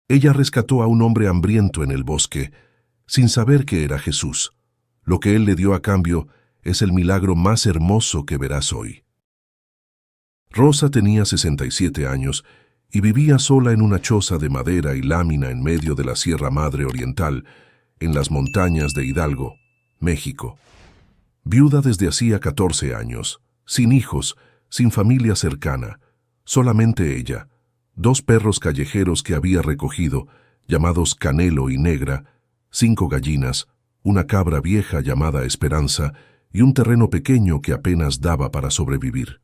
Ella rescató a un hombre hambriento en el bosque, sin saber que era Jesús. Lo que Él le dio a cambio es el milagro más hermoso que verás hoy. Rosa tenía 67 años y vivía sola en una choza de madera y lámina en medio de la Sierra Madre Oriental, en las montañas de Hidalgo, México. Viuda desde hacía 14 años, sin hijos, sin familia cercana, solamente ella, 2 perros callejeros que había recogido, llamados Canelo y Negra, 5 gallinas, una cabra vieja llamada Esperanza y un terreno pequeño que apenas daba para sobrevivir.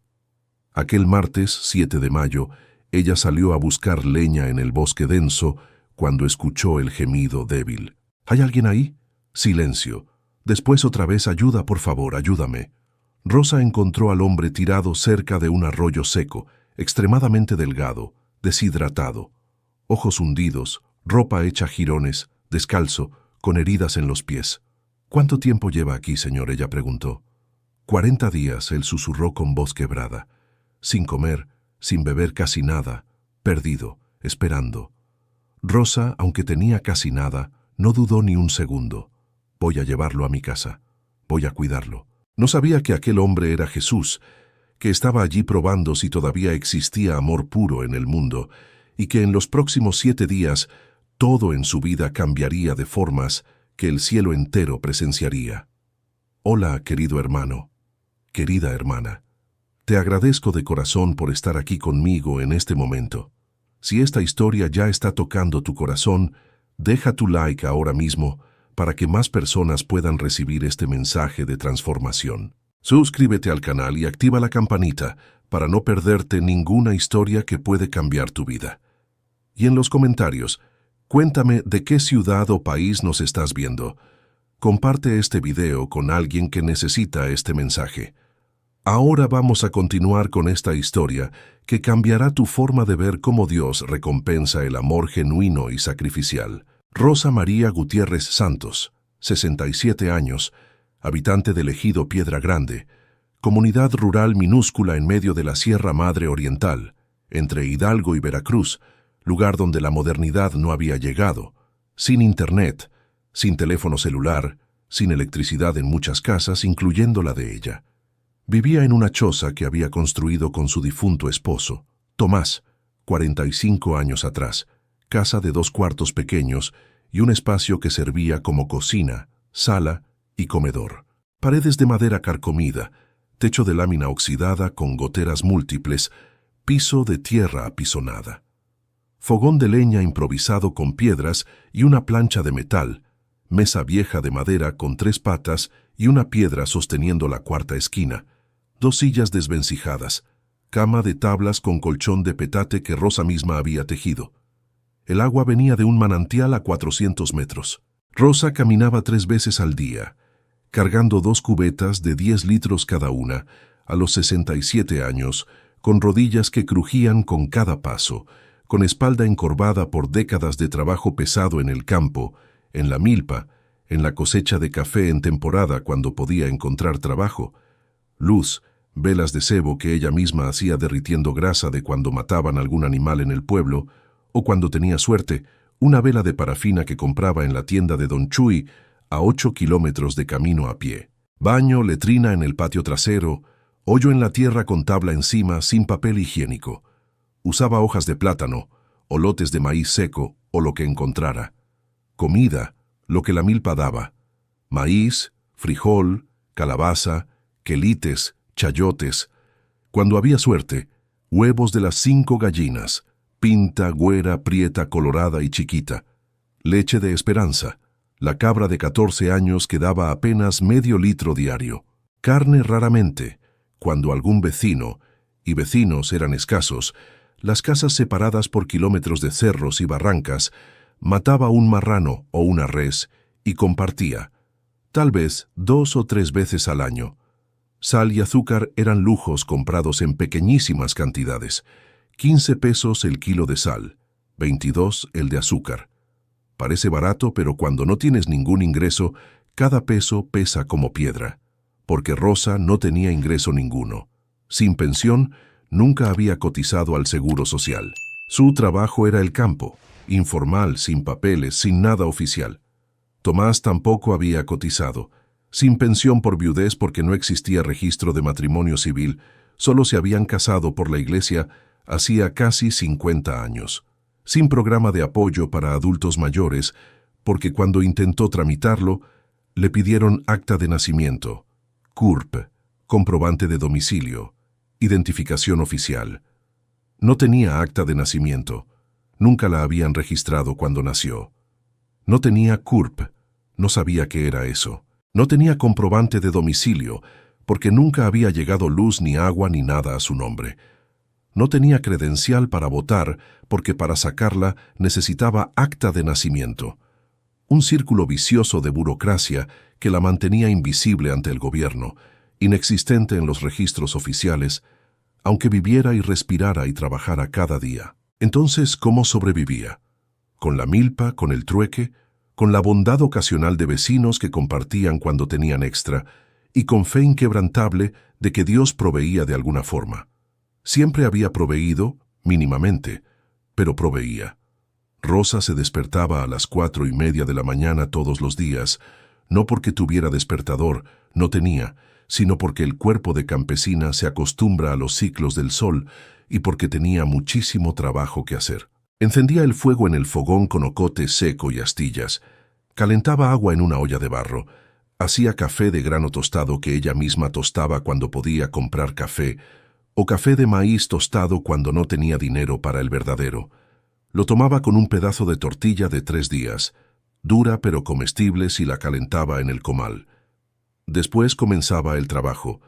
Aquel martes, 7 de mayo, ella salió a buscar leña en el bosque denso cuando escuchó el gemido débil. ¿Hay alguien ahí? Silencio. Después otra vez, ayuda, por favor, ayúdame. Rosa encontró al hombre tirado cerca de un arroyo seco, extremadamente delgado, deshidratado, ojos hundidos, ropa hecha jirones, descalzo, con heridas en los pies. ¿Cuánto tiempo lleva aquí, señor?, ella preguntó. 40 días, él susurró con voz quebrada. Sin comer, sin beber casi nada, perdido, esperando. Rosa, aunque tenía casi nada, no dudó ni un segundo. Voy a llevarlo a mi casa. Voy a cuidarlo. No sabía que aquel hombre era Jesús, que estaba allí probando si todavía existía amor puro en el mundo, y que en los próximos 7 días todo en su vida cambiaría de formas que el cielo entero presenciaría. Hola, querido hermano, querida hermana. Te agradezco de corazón por estar aquí conmigo en este momento. Si esta historia ya está tocando tu corazón, deja tu like ahora mismo para que más personas puedan recibir este mensaje de transformación. Suscríbete al canal y activa la campanita para no perderte ninguna historia que puede cambiar tu vida. Y en los comentarios, cuéntame de qué ciudad o país nos estás viendo. Comparte este video con alguien que necesita este mensaje. Ahora vamos a continuar con esta historia que cambiará tu forma de ver cómo Dios recompensa el amor genuino y sacrificial. Rosa María Gutiérrez Santos, 67 años, habitante del ejido Piedra Grande, comunidad rural minúscula en medio de la Sierra Madre Oriental, entre Hidalgo y Veracruz, lugar donde la modernidad no había llegado, sin internet, sin teléfono celular, sin electricidad en muchas casas, incluyendo la de ella. Vivía en una choza que había construido con su difunto esposo, Tomás, 45 años atrás, casa de 2 cuartos pequeños y un espacio que servía como cocina, sala y comedor. Paredes de madera carcomida, techo de lámina oxidada con goteras múltiples, piso de tierra apisonada. Fogón de leña improvisado con piedras y una plancha de metal, mesa vieja de madera con 3 patas y una piedra sosteniendo la 4ª esquina, 2 sillas desvencijadas, cama de tablas con colchón de petate que Rosa misma había tejido. El agua venía de un manantial a 400 metros. Rosa caminaba 3 veces al día, cargando 2 cubetas de 10 litros cada una, a los 67 años, con rodillas que crujían con cada paso, con espalda encorvada por décadas de trabajo pesado en el campo, en la milpa, en la cosecha de café en temporada cuando podía encontrar trabajo, luz, velas de cebo que ella misma hacía derritiendo grasa de cuando mataban algún animal en el pueblo, o cuando tenía suerte, una vela de parafina que compraba en la tienda de Don Chuy a 8 kilómetros de camino a pie. Baño, letrina en el patio trasero, hoyo en la tierra con tabla encima sin papel higiénico. Usaba hojas de plátano, o lotes de maíz seco, o lo que encontrara. Comida, lo que la milpa daba. Maíz, frijol, calabaza, quelites, chayotes. Cuando había suerte, huevos de las 5 gallinas, pinta, güera, prieta, colorada y chiquita. Leche de Esperanza, la cabra de 14 años que daba apenas medio litro diario. Carne raramente, cuando algún vecino, y vecinos eran escasos, las casas separadas por kilómetros de cerros y barrancas, mataba un marrano o una res y compartía, tal vez 2 o 3 veces al año. Sal y azúcar eran lujos comprados en pequeñísimas cantidades. 15 pesos el kilo de sal, 22 el de azúcar. Parece barato, pero cuando no tienes ningún ingreso, cada peso pesa como piedra, porque Rosa no tenía ingreso ninguno. Sin pensión, nunca había cotizado al seguro social. Su trabajo era el campo, informal, sin papeles, sin nada oficial. Tomás tampoco había cotizado, sin pensión por viudez porque no existía registro de matrimonio civil, solo se habían casado por la iglesia hacía casi 50 años, sin programa de apoyo para adultos mayores, porque cuando intentó tramitarlo, le pidieron acta de nacimiento, CURP, comprobante de domicilio, identificación oficial. No tenía acta de nacimiento, nunca la habían registrado cuando nació. No tenía CURP, no sabía qué era eso. No tenía comprobante de domicilio, porque nunca había llegado luz ni agua ni nada a su nombre. No tenía credencial para votar, porque para sacarla necesitaba acta de nacimiento. Un círculo vicioso de burocracia que la mantenía invisible ante el gobierno, inexistente en los registros oficiales, aunque viviera y respirara y trabajara cada día. Entonces, ¿cómo sobrevivía? ¿Con la milpa, con el trueque, con la bondad ocasional de vecinos que compartían cuando tenían extra, y con fe inquebrantable de que Dios proveía de alguna forma? Siempre había proveído, mínimamente, pero proveía. Rosa se despertaba a las 4:30 de la mañana todos los días, no porque tuviera despertador, no tenía, sino porque el cuerpo de campesina se acostumbra a los ciclos del sol y porque tenía muchísimo trabajo que hacer. Encendía el fuego en el fogón con ocote seco y astillas, calentaba agua en una olla de barro, hacía café de grano tostado que ella misma tostaba cuando podía comprar café, o café de maíz tostado cuando no tenía dinero para el verdadero. Lo tomaba con un pedazo de tortilla de 3 días, dura pero comestible si la calentaba en el comal. Después comenzaba el trabajo,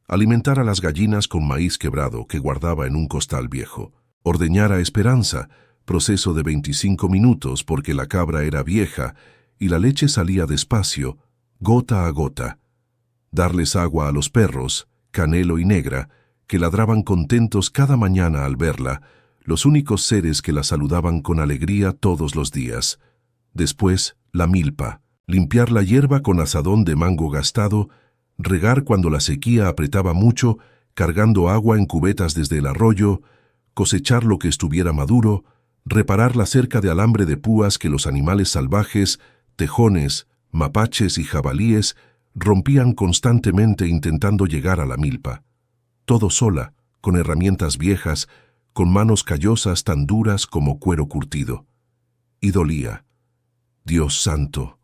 alimentar a las gallinas con maíz quebrado que guardaba en un costal viejo, ordeñar a Esperanza, proceso de 25 minutos porque la cabra era vieja y la leche salía despacio, gota a gota, darles agua a los perros, Canelo y Negra, que ladraban contentos cada mañana al verla, los únicos seres que la saludaban con alegría todos los días. Después, la milpa, limpiar la hierba con azadón de mango gastado, regar cuando la sequía apretaba mucho, cargando agua en cubetas desde el arroyo, cosechar lo que estuviera maduro, reparar la cerca de alambre de púas que los animales salvajes, tejones, mapaches y jabalíes rompían constantemente intentando llegar a la milpa. Todo sola, con herramientas viejas, con manos callosas tan duras como cuero curtido. Y dolía. Dios santo,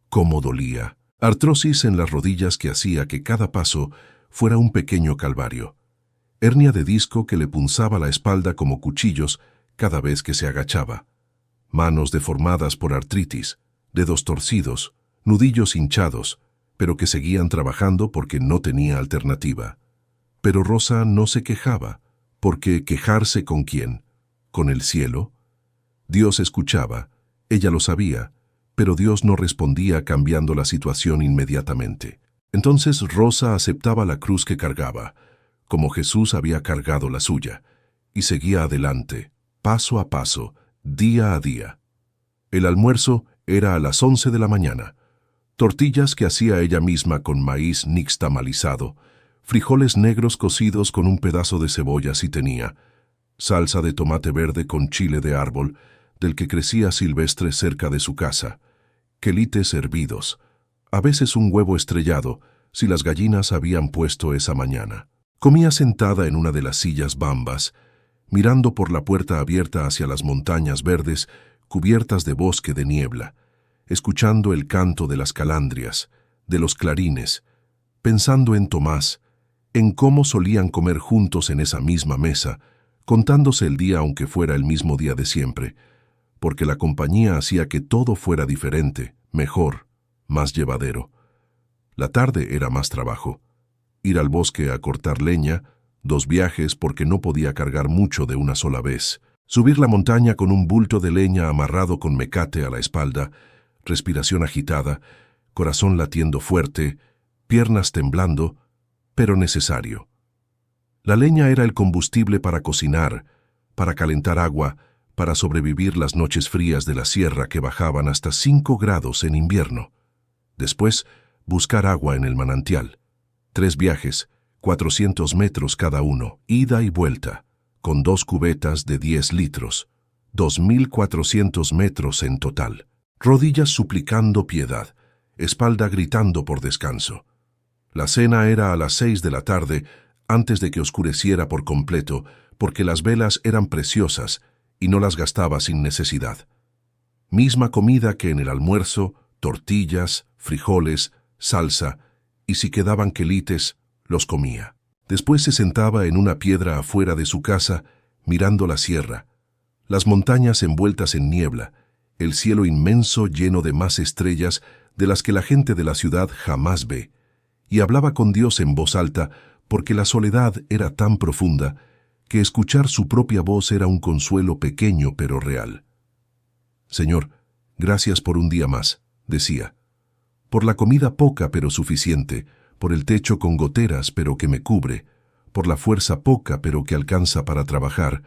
cómo dolía. Artrosis en las rodillas que hacía que cada paso fuera un pequeño calvario. Hernia de disco que le punzaba la espalda como cuchillos cada vez que se agachaba. Manos deformadas por artritis, dedos torcidos, nudillos hinchados, pero que seguían trabajando porque no tenía alternativa. Pero Rosa no se quejaba, porque ¿quejarse con quién? ¿Con el cielo? Dios escuchaba, ella lo sabía, pero Dios no respondía cambiando la situación inmediatamente. Entonces Rosa aceptaba la cruz que cargaba, como Jesús había cargado la suya, y seguía adelante, paso a paso, día a día. El almuerzo era a las 11 de la mañana. Tortillas que hacía ella misma con maíz nixtamalizado, frijoles negros cocidos con un pedazo de cebolla si tenía, salsa de tomate verde con chile de árbol, del que crecía silvestre cerca de su casa, quelites hervidos, a veces un huevo estrellado, si las gallinas habían puesto esa mañana. Comía sentada en una de las sillas bambas, mirando por la puerta abierta hacia las montañas verdes cubiertas de bosque de niebla, escuchando el canto de las calandrias, de los clarines, pensando en Tomás, en cómo solían comer juntos en esa misma mesa, contándose el día aunque fuera el mismo día de siempre, porque la compañía hacía que todo fuera diferente, mejor, más llevadero. La tarde era más trabajo. Ir al bosque a cortar leña, 2 viajes porque no podía cargar mucho de una sola vez, subir la montaña con un bulto de leña amarrado con mecate a la espalda, respiración agitada, corazón latiendo fuerte, piernas temblando, pero necesario. La leña era el combustible para cocinar, para calentar agua, para sobrevivir las noches frías de la sierra que bajaban hasta 5 grados en invierno. Después, buscar agua en el manantial. 3 viajes, 400 metros cada uno, ida y vuelta, con 2 cubetas de 10 litros, 2.400 metros en total. Rodillas suplicando piedad, espalda gritando por descanso. La cena era a las 6 de la tarde, antes de que oscureciera por completo, porque las velas eran preciosas y no las gastaba sin necesidad. Misma comida que en el almuerzo, tortillas, frijoles, salsa, y si quedaban quelites, los comía. Después se sentaba en una piedra afuera de su casa, mirando la sierra, las montañas envueltas en niebla, el cielo inmenso lleno de más estrellas de las que la gente de la ciudad jamás ve, y hablaba con Dios en voz alta porque la soledad era tan profunda que escuchar su propia voz era un consuelo pequeño pero real. Señor, gracias por un día más, decía, por la comida poca pero suficiente, por el techo con goteras pero que me cubre, por la fuerza poca pero que alcanza para trabajar,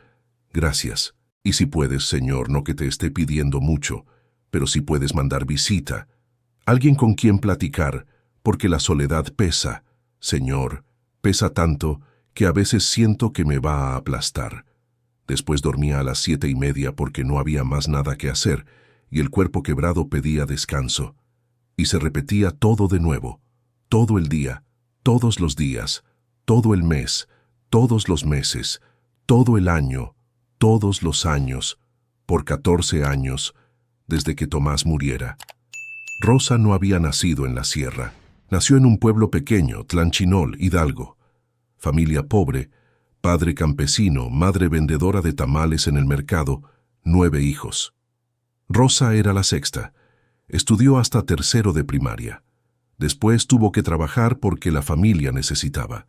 gracias. Y si puedes, Señor, no que te esté pidiendo mucho, pero si puedes mandar visita, alguien con quien platicar, porque la soledad pesa, Señor, pesa tanto que a veces siento que me va a aplastar. Después dormía a las 7:30 porque no había más nada que hacer, y el cuerpo quebrado pedía descanso. Y se repetía todo de nuevo, todo el día, todos los días, todo el mes, todos los meses, todo el año, todos los años, por 14 años, desde que Tomás muriera. Rosa no había nacido en la sierra. Nació en un pueblo pequeño, Tlanchinol, Hidalgo. Familia pobre, padre campesino, madre vendedora de tamales en el mercado, 9 hijos. Rosa era la sexta. Estudió hasta tercero de primaria. Después tuvo que trabajar porque la familia necesitaba.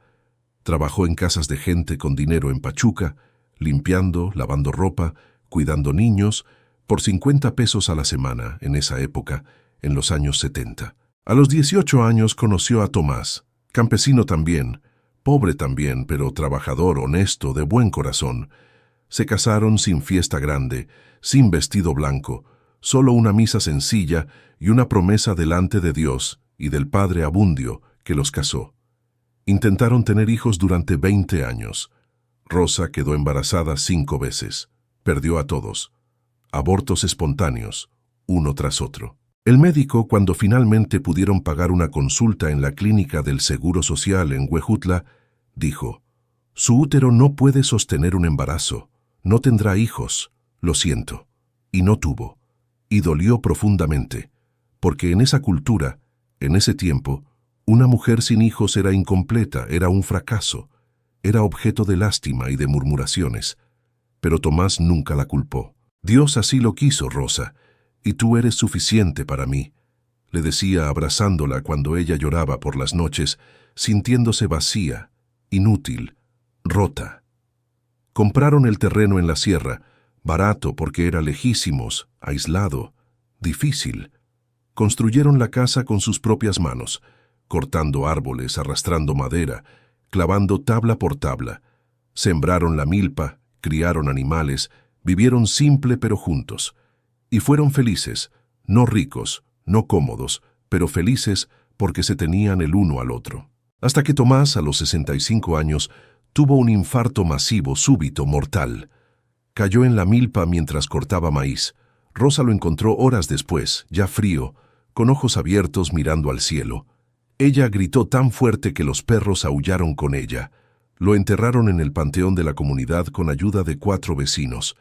Trabajó en casas de gente con dinero en Pachuca, limpiando, lavando ropa, cuidando niños, por 50 pesos a la semana en esa época, en los años 70. A los 18 años conoció a Tomás, campesino también, pobre también, pero trabajador, honesto, de buen corazón. Se casaron sin fiesta grande, sin vestido blanco, solo una misa sencilla y una promesa delante de Dios y del Padre Abundio que los casó. Intentaron tener hijos durante 20 años. Rosa quedó embarazada 5 veces. Perdió a todos. Abortos espontáneos, uno tras otro. El médico, cuando finalmente pudieron pagar una consulta en la clínica del Seguro Social en Huejutla, dijo: «Su útero no puede sostener un embarazo, no tendrá hijos, lo siento». Y no tuvo. Y dolió profundamente, porque en esa cultura, en ese tiempo, una mujer sin hijos era incompleta, era un fracaso, era objeto de lástima y de murmuraciones. Pero Tomás nunca la culpó. «Dios así lo quiso, Rosa, y tú eres suficiente para mí», le decía abrazándola cuando ella lloraba por las noches, sintiéndose vacía, inútil, rota. Compraron el terreno en la sierra, barato porque era lejísimos, aislado, difícil. Construyeron la casa con sus propias manos, cortando árboles, arrastrando madera, clavando tabla por tabla. Sembraron la milpa, criaron animales, vivieron simple pero juntos. Y fueron felices, no ricos, no cómodos, pero felices porque se tenían el uno al otro. Hasta que Tomás, a los 65 años, tuvo un infarto masivo, súbito, mortal. Cayó en la milpa mientras cortaba maíz. Rosa lo encontró horas después, ya frío, con ojos abiertos mirando al cielo. Ella gritó tan fuerte que los perros aullaron con ella. Lo enterraron en el panteón de la comunidad con ayuda de 4 vecinos.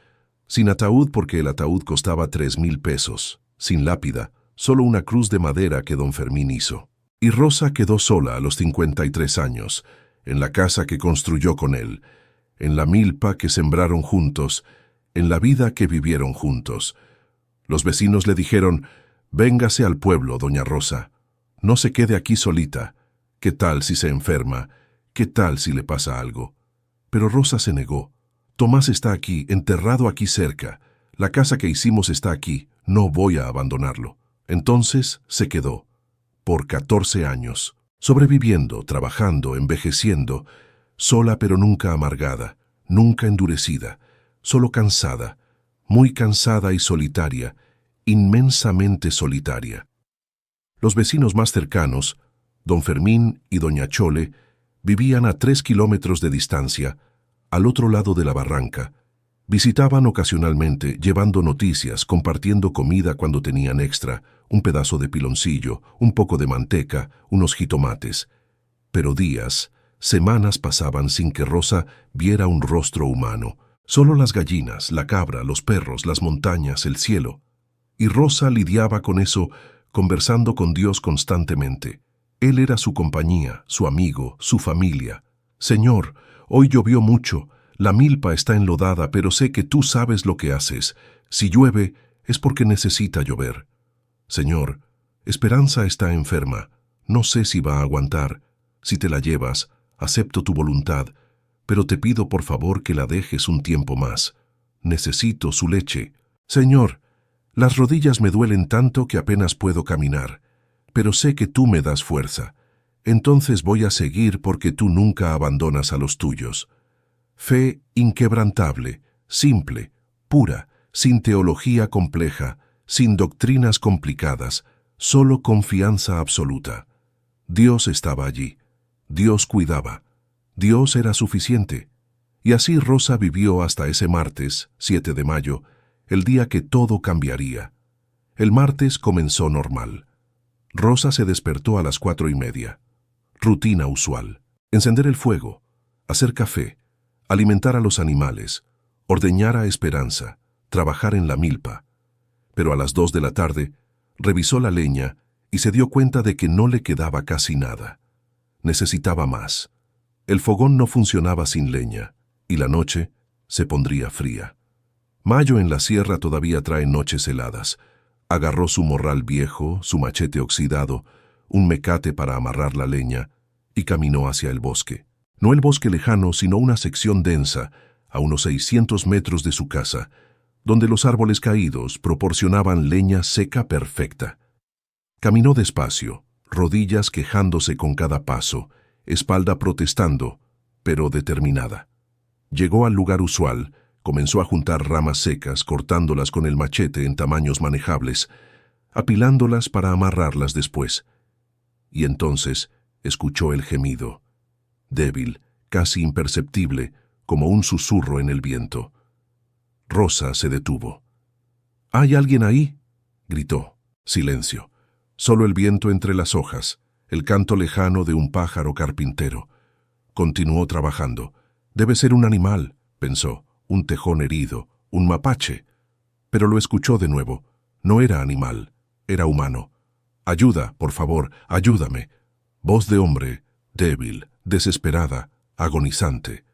Sin ataúd porque el ataúd costaba 3,000 pesos. Sin lápida, solo una cruz de madera que don Fermín hizo. Y Rosa quedó sola a los 53 años, en la casa que construyó con él, en la milpa que sembraron juntos, en la vida que vivieron juntos. Los vecinos le dijeron: «Véngase al pueblo, doña Rosa. No se quede aquí solita. ¿Qué tal si se enferma? ¿Qué tal si le pasa algo?». Pero Rosa se negó. «Tomás está aquí, enterrado aquí cerca. La casa que hicimos está aquí. No voy a abandonarlo». Entonces se quedó. Por 14 años. Sobreviviendo, trabajando, envejeciendo. Sola pero nunca amargada, nunca endurecida. Solo cansada. Muy cansada y solitaria. Inmensamente solitaria. Los vecinos más cercanos, don Fermín y doña Chole, vivían a 3 kilómetros de distancia, al otro lado de la barranca. Visitaban ocasionalmente, llevando noticias, compartiendo comida cuando tenían extra, un pedazo de piloncillo, un poco de manteca, unos jitomates. Pero días, semanas pasaban sin que Rosa viera un rostro humano. Solo las gallinas, la cabra, los perros, las montañas, el cielo. Y Rosa lidiaba con eso, conversando con Dios constantemente. Él era su compañía, su amigo, su familia. Señor, hoy llovió mucho. La milpa está enlodada, pero sé que tú sabes lo que haces. Si llueve, es porque necesita llover. Señor, Esperanza está enferma. No sé si va a aguantar. Si te la llevas, acepto tu voluntad, pero te pido por favor que la dejes un tiempo más. Necesito su leche. Señor, las rodillas me duelen tanto que apenas puedo caminar, pero sé que tú me das fuerza. Entonces voy a seguir porque tú nunca abandonas a los tuyos. Fe inquebrantable, simple, pura, sin teología compleja, sin doctrinas complicadas, solo confianza absoluta. Dios estaba allí. Dios cuidaba. Dios era suficiente. Y así Rosa vivió hasta ese martes, 7 de mayo, el día que todo cambiaría. El martes comenzó normal. Rosa se despertó a las 4:30. Rutina usual. Encender el fuego, hacer café, alimentar a los animales, ordeñar a Esperanza, trabajar en la milpa. Pero a las 2 de la tarde, revisó la leña y se dio cuenta de que no le quedaba casi nada. Necesitaba más. El fogón no funcionaba sin leña, y la noche se pondría fría. Mayo en la sierra todavía trae noches heladas. Agarró su morral viejo, su machete oxidado, un mecate para amarrar la leña, y caminó hacia el bosque. No el bosque lejano, sino una sección densa, a unos 600 metros de su casa, donde los árboles caídos proporcionaban leña seca perfecta. Caminó despacio, rodillas quejándose con cada paso, espalda protestando, pero determinada. Llegó al lugar usual, comenzó a juntar ramas secas, cortándolas con el machete en tamaños manejables, apilándolas para amarrarlas después. Y entonces escuchó el gemido, débil, casi imperceptible, como un susurro en el viento. Rosa se detuvo. —¿Hay alguien ahí? —gritó. Silencio. Solo el viento entre las hojas, el canto lejano de un pájaro carpintero. Continuó trabajando. Debe ser un animal, pensó, un tejón herido, un mapache. Pero lo escuchó de nuevo. No era animal, era humano. —Ayuda, por favor, ayúdame. Voz de hombre, débil, desesperada, agonizante.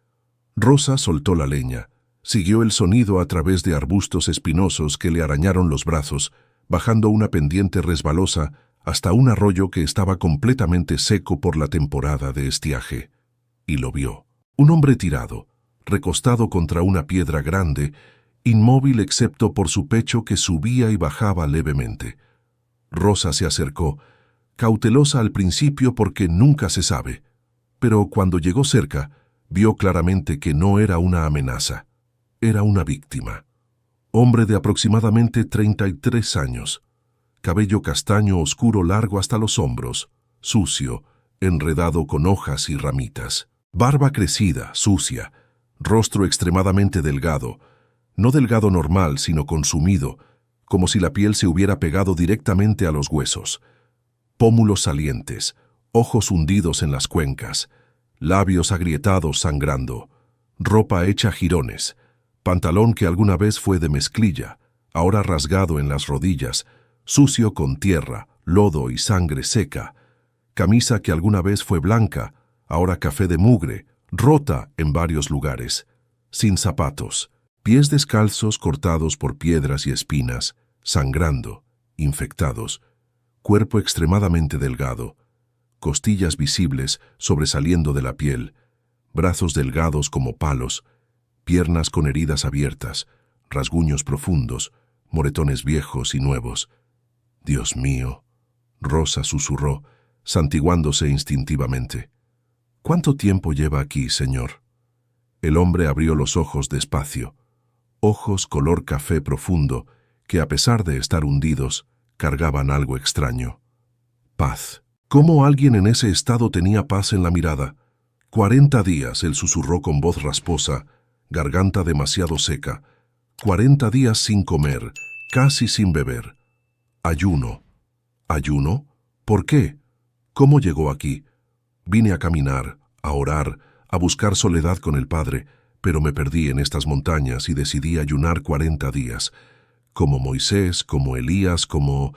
Rosa soltó la leña, siguió el sonido a través de arbustos espinosos que le arañaron los brazos, bajando una pendiente resbalosa hasta un arroyo que estaba completamente seco por la temporada de estiaje. Y lo vio. Un hombre tirado, recostado contra una piedra grande, inmóvil excepto por su pecho que subía y bajaba levemente. Rosa se acercó, cautelosa al principio porque nunca se sabe, pero cuando llegó cerca, vio claramente que no era una amenaza, era una víctima. Hombre de aproximadamente 33 años, cabello castaño oscuro largo hasta los hombros, sucio, enredado con hojas y ramitas. Barba crecida, sucia, rostro extremadamente delgado, no delgado normal, sino consumido, como si la piel se hubiera pegado directamente a los huesos. Pómulos salientes, ojos hundidos en las cuencas, labios agrietados sangrando, ropa hecha jirones, pantalón que alguna vez fue de mezclilla, ahora rasgado en las rodillas, sucio con tierra, lodo y sangre seca, camisa que alguna vez fue blanca, ahora café de mugre, rota en varios lugares, sin zapatos, pies descalzos cortados por piedras y espinas, sangrando, infectados, cuerpo extremadamente delgado, costillas visibles sobresaliendo de la piel, brazos delgados como palos, piernas con heridas abiertas, rasguños profundos, moretones viejos y nuevos. Dios mío, Rosa susurró, santiguándose instintivamente. ¿Cuánto tiempo lleva aquí, señor? El hombre abrió los ojos despacio, ojos color café profundo, que a pesar de estar hundidos, cargaban algo extraño. Paz. ¿Cómo alguien en ese estado tenía paz en la mirada? 40 días, él susurró con voz rasposa, garganta demasiado seca, 40 días sin comer, casi sin beber. Ayuno. ¿Ayuno? ¿Por qué? ¿Cómo llegó aquí? Vine a caminar, a orar, a buscar soledad con el Padre, pero me perdí en estas montañas y decidí ayunar 40 días. Como Moisés, como Elías, como...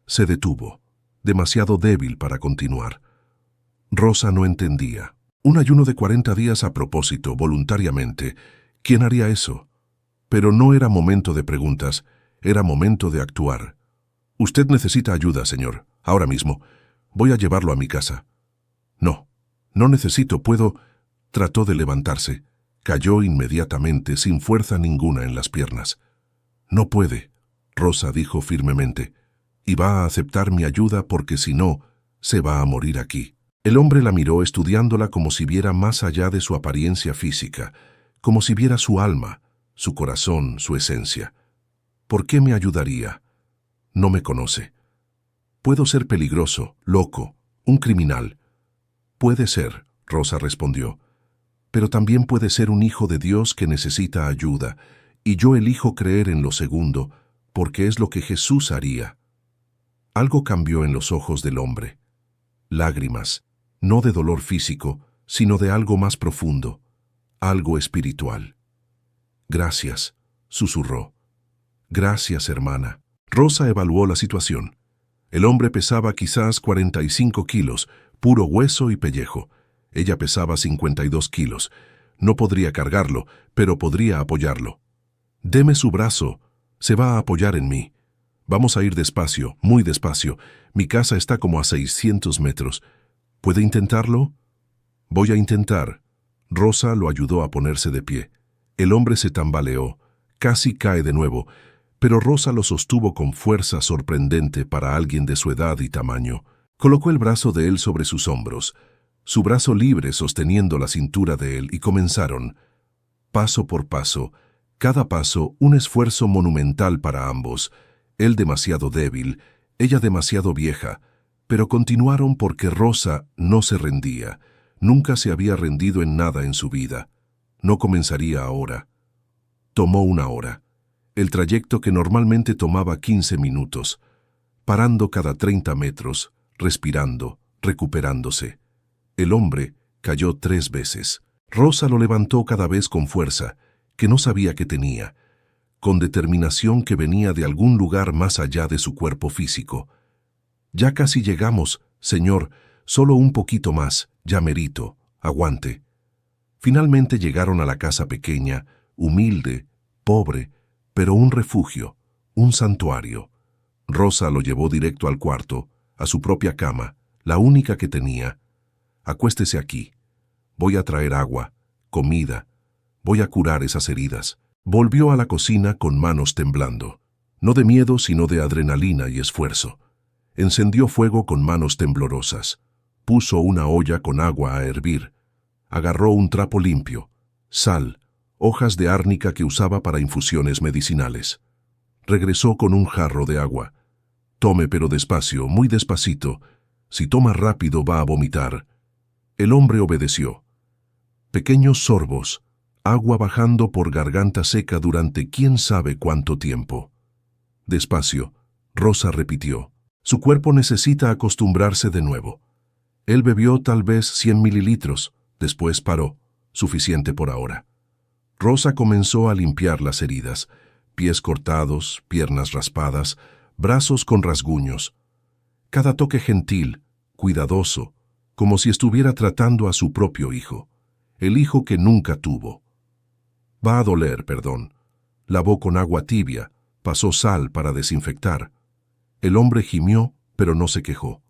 Se detuvo, demasiado débil para continuar. Rosa no entendía. Un ayuno de 40 días a propósito, voluntariamente. ¿Quién haría eso? Pero no era momento de preguntas, era momento de actuar. Usted necesita ayuda, señor, ahora mismo. Voy a llevarlo a mi casa. No, no necesito, puedo... Trató de levantarse. Cayó inmediatamente, sin fuerza ninguna en las piernas. No puede, Rosa dijo firmemente, y va a aceptar mi ayuda porque si no, se va a morir aquí. El hombre la miró estudiándola como si viera más allá de su apariencia física, como si viera su alma, su corazón, su esencia. ¿Por qué me ayudaría? No me conoce. Puedo ser peligroso, loco, un criminal. Puede ser, Rosa respondió, pero también puede ser un hijo de Dios que necesita ayuda, y yo elijo creer en lo segundo, porque es lo que Jesús haría. Algo cambió en los ojos del hombre. Lágrimas, no de dolor físico, sino de algo más profundo, algo espiritual. Gracias, susurró. Gracias, hermana. Rosa evaluó la situación. El hombre pesaba quizás 45 kilos, puro hueso y pellejo. Ella pesaba 52 kilos. No podría cargarlo, pero podría apoyarlo. Deme su brazo. Se va a apoyar en mí. Vamos a ir despacio, muy despacio. Mi casa está como a 600 metros. ¿Puede intentarlo? Voy a intentar. Rosa lo ayudó a ponerse de pie. El hombre se tambaleó. Casi cae de nuevo, pero Rosa lo sostuvo con fuerza sorprendente para alguien de su edad y tamaño. Colocó el brazo de él sobre sus hombros, su brazo libre sosteniendo la cintura de él, y comenzaron, paso por paso, cada paso un esfuerzo monumental para ambos, él demasiado débil, ella demasiado vieja, pero continuaron porque Rosa no se rendía, nunca se había rendido en nada en su vida, no comenzaría ahora. Tomó una hora, el trayecto que normalmente tomaba 15 minutos, parando cada 30 metros, respirando, recuperándose. El hombre cayó 3 veces. Rosa lo levantó cada vez con fuerza, que no sabía que tenía, con determinación que venía de algún lugar más allá de su cuerpo físico. Ya casi llegamos, señor, solo un poquito más, ya merito, aguante. Finalmente llegaron a la casa pequeña, humilde, pobre, pero un refugio, un santuario. Rosa lo llevó directo al cuarto, a su propia cama, la única que tenía. Acuéstese aquí. Voy a traer agua, comida. Voy a curar esas heridas. Volvió a la cocina con manos temblando. No de miedo, sino de adrenalina y esfuerzo. Encendió fuego con manos temblorosas. Puso una olla con agua a hervir. Agarró un trapo limpio, sal, hojas de árnica que usaba para infusiones medicinales. Regresó con un jarro de agua. Tome pero despacio, muy despacito. Si toma rápido va a vomitar. El hombre obedeció. Pequeños sorbos, agua bajando por garganta seca durante quién sabe cuánto tiempo. Despacio, Rosa repitió. Su cuerpo necesita acostumbrarse de nuevo. Él bebió tal vez 100 mililitros, después paró, suficiente por ahora. Rosa comenzó a limpiar las heridas, pies cortados, piernas raspadas, brazos con rasguños. Cada toque gentil, cuidadoso, como si estuviera tratando a su propio hijo, el hijo que nunca tuvo. Va a doler, perdón. Lavó con agua tibia, pasó sal para desinfectar. El hombre gimió, pero no se quejó.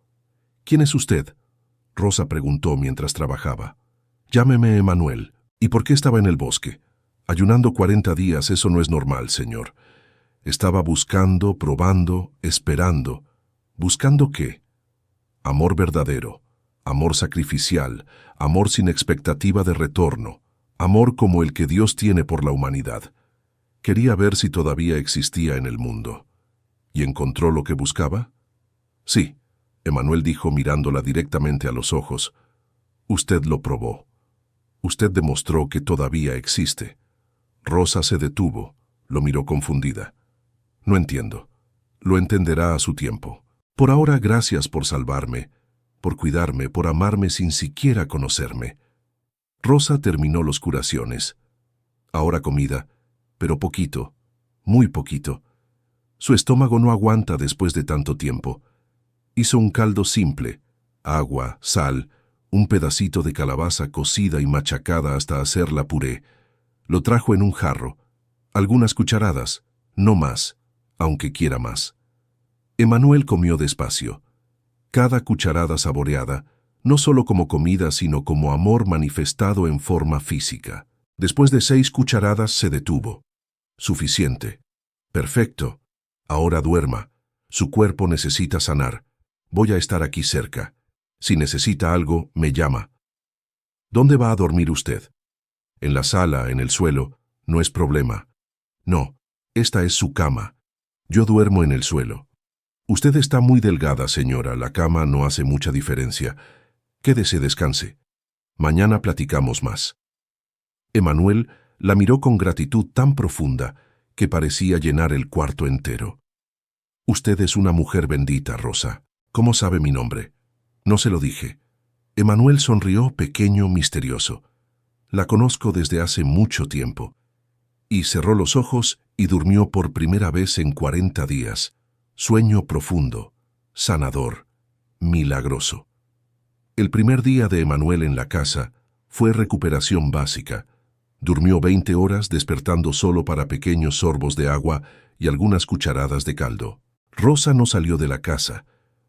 ¿Quién es usted?, Rosa preguntó mientras trabajaba. Llámeme Emanuel. ¿Y por qué estaba en el bosque? Ayunando 40 días, eso no es normal, señor. Estaba buscando, probando, esperando. ¿Buscando qué? Amor verdadero, amor sacrificial, amor sin expectativa de retorno, amor como el que Dios tiene por la humanidad. Quería ver si todavía existía en el mundo. ¿Y encontró lo que buscaba? Sí, Emanuel dijo mirándola directamente a los ojos. Usted lo probó. Usted demostró que todavía existe. Rosa se detuvo, lo miró confundida. No entiendo. Lo entenderá a su tiempo. Por ahora, gracias por salvarme, por cuidarme, por amarme sin siquiera conocerme. Rosa terminó los curaciones. Ahora comida, pero poquito, muy poquito. Su estómago no aguanta después de tanto tiempo. Hizo un caldo simple, agua, sal, un pedacito de calabaza cocida y machacada hasta hacerla puré. Lo trajo en un jarro, algunas cucharadas, no más, aunque quiera más. Emanuel comió despacio. Cada cucharada saboreada, no solo como comida, sino como amor manifestado en forma física. Después de 6 cucharadas se detuvo. Suficiente. Perfecto. Ahora duerma. Su cuerpo necesita sanar. Voy a estar aquí cerca. Si necesita algo, me llama. ¿Dónde va a dormir usted? En la sala, en el suelo. No es problema. No, esta es su cama. Yo duermo en el suelo. Usted está muy delgada, señora. La cama no hace mucha diferencia. Quédese, descanse. Mañana platicamos más. Emanuel la miró con gratitud tan profunda que parecía llenar el cuarto entero. Usted es una mujer bendita, Rosa. ¿Cómo sabe mi nombre? No se lo dije. Emanuel sonrió pequeño, misterioso. La conozco desde hace mucho tiempo. Y cerró los ojos y durmió por primera vez en 40 días. Sueño profundo, sanador, milagroso. El primer día de Emanuel en la casa fue recuperación básica. Durmió 20 horas despertando solo para pequeños sorbos de agua y algunas cucharadas de caldo. Rosa no salió de la casa,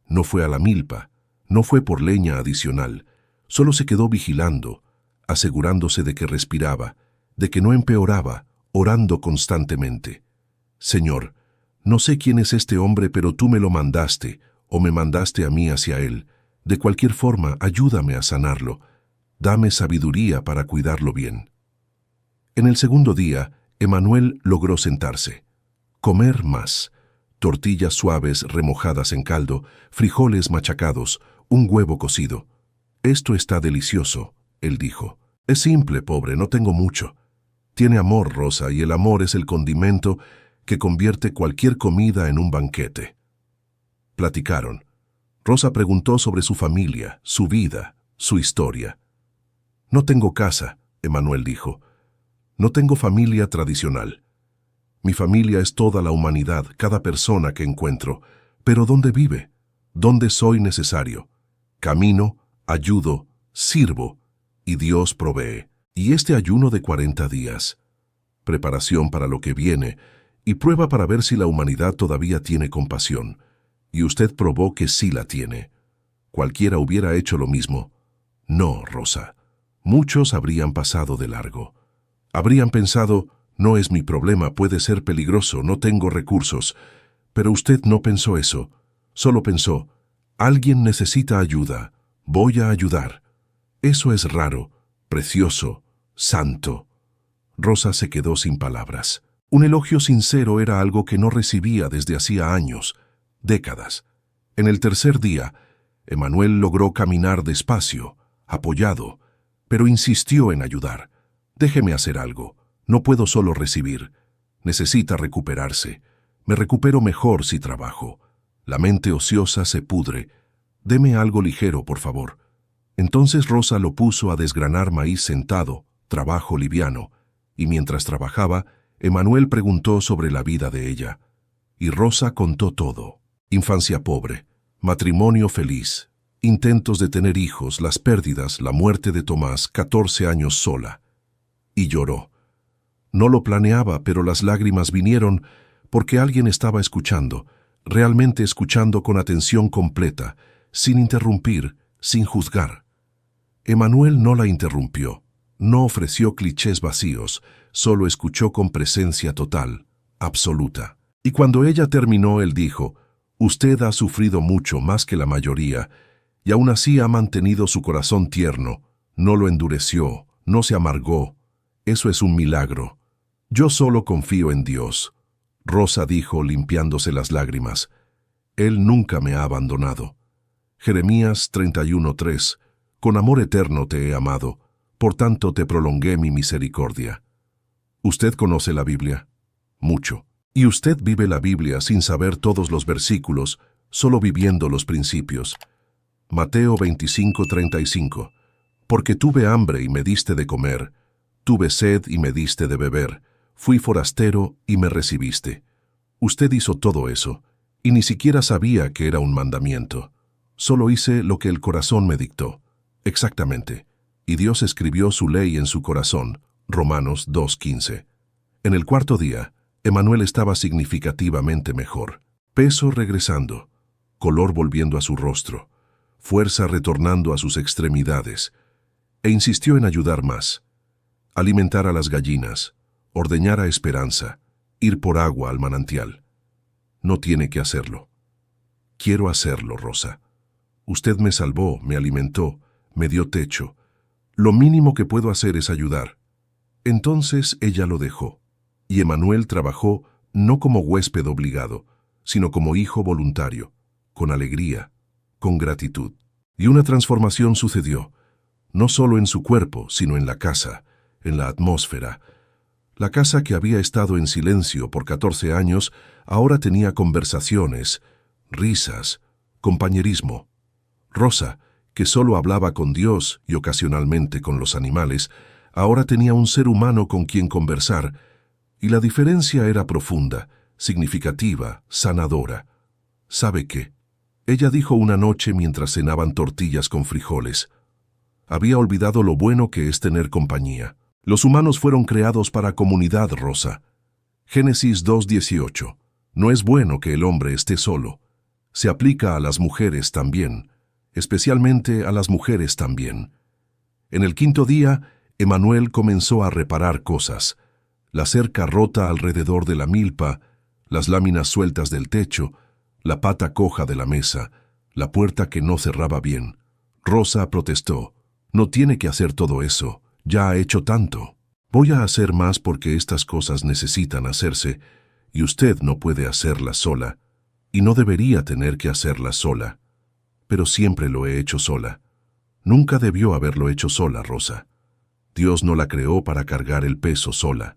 no fue a la milpa, no fue por leña adicional, solo se quedó vigilando, asegurándose de que respiraba, de que no empeoraba, orando constantemente. Señor, no sé quién es este hombre, pero tú me lo mandaste, o me mandaste a mí hacia él. De cualquier forma, ayúdame a sanarlo. Dame sabiduría para cuidarlo bien. En el segundo día, Emanuel logró sentarse. Comer más. Tortillas suaves remojadas en caldo, frijoles machacados, un huevo cocido. Esto está delicioso, él dijo. Es simple, pobre, no tengo mucho. Tiene amor, Rosa, y el amor es el condimento que convierte cualquier comida en un banquete. Platicaron. Rosa preguntó sobre su familia, su vida, su historia. No tengo casa, Emanuel dijo. No tengo familia tradicional. Mi familia es toda la humanidad, cada persona que encuentro. Pero ¿dónde vive? ¿Dónde soy necesario? Camino, ayudo, sirvo, y Dios provee. Y este ayuno de 40 días, preparación para lo que viene, y prueba para ver si la humanidad todavía tiene compasión. Y usted probó que sí la tiene. Cualquiera hubiera hecho lo mismo. No, Rosa. Muchos habrían pasado de largo. Habrían pensado, no es mi problema, puede ser peligroso, no tengo recursos. Pero usted no pensó eso. Solo pensó, alguien necesita ayuda, voy a ayudar. Eso es raro, precioso, santo. Rosa se quedó sin palabras. Un elogio sincero era algo que no recibía desde hacía años, décadas. En el tercer día, Emanuel logró caminar despacio, apoyado, pero insistió en ayudar. Déjeme hacer algo. No puedo solo recibir. Necesita recuperarse. Me recupero mejor si trabajo. La mente ociosa se pudre. Deme algo ligero, por favor. Entonces Rosa lo puso a desgranar maíz sentado, trabajo liviano, y mientras trabajaba, Emanuel preguntó sobre la vida de ella. Y Rosa contó todo. Infancia pobre, matrimonio feliz, intentos de tener hijos, las pérdidas, la muerte de Tomás, 14 años sola. Y lloró. No lo planeaba, pero las lágrimas vinieron porque alguien estaba escuchando, realmente escuchando con atención completa, sin interrumpir, sin juzgar. Emanuel no la interrumpió, no ofreció clichés vacíos, solo escuchó con presencia total, absoluta. Y cuando ella terminó, él dijo, «Usted ha sufrido mucho más que la mayoría, y aún así ha mantenido su corazón tierno, no lo endureció, no se amargó. Eso es un milagro. Yo solo confío en Dios», Rosa dijo limpiándose las lágrimas. «Él nunca me ha abandonado». Jeremías 31:3. Con amor eterno te he amado, por tanto te prolongué mi misericordia. Usted conoce la Biblia. Mucho. Y usted vive la Biblia sin saber todos los versículos, solo viviendo los principios. Mateo 25:35. Porque tuve hambre y me diste de comer, tuve sed y me diste de beber, fui forastero y me recibiste. Usted hizo todo eso, y ni siquiera sabía que era un mandamiento. Solo hice lo que el corazón me dictó. Exactamente. Y Dios escribió su ley en su corazón. Romanos 2:15. En el cuarto día, Emanuel estaba significativamente mejor. Peso regresando, color volviendo a su rostro, fuerza retornando a sus extremidades. E insistió en ayudar más. Alimentar a las gallinas, ordeñar a Esperanza, ir por agua al manantial. No tiene que hacerlo. Quiero hacerlo, Rosa. Usted me salvó, me alimentó, me dio techo. Lo mínimo que puedo hacer es ayudar. Entonces ella lo dejó, y Emanuel trabajó no como huésped obligado, sino como hijo voluntario, con alegría, con gratitud. Y una transformación sucedió, no solo en su cuerpo, sino en la casa, en la atmósfera. La casa que había estado en silencio por 14 años, ahora tenía conversaciones, risas, compañerismo. Rosa, que solo hablaba con Dios y ocasionalmente con los animales, ahora tenía un ser humano con quien conversar, y la diferencia era profunda, significativa, sanadora. ¿Sabe qué? Ella dijo una noche mientras cenaban tortillas con frijoles. Había olvidado lo bueno que es tener compañía. Los humanos fueron creados para comunidad, Rosa. Génesis 2:18. No es bueno que el hombre esté solo. Se aplica a las mujeres también, especialmente a las mujeres también. En el quinto día, Emanuel comenzó a reparar cosas. La cerca rota alrededor de la milpa, las láminas sueltas del techo, la pata coja de la mesa, la puerta que no cerraba bien. Rosa protestó. No tiene que hacer todo eso. Ya ha hecho tanto. Voy a hacer más porque estas cosas necesitan hacerse, y usted no puede hacerlas sola, y no debería tener que hacerlas sola. Pero siempre lo he hecho sola. Nunca debió haberlo hecho sola, Rosa. Dios no la creó para cargar el peso sola.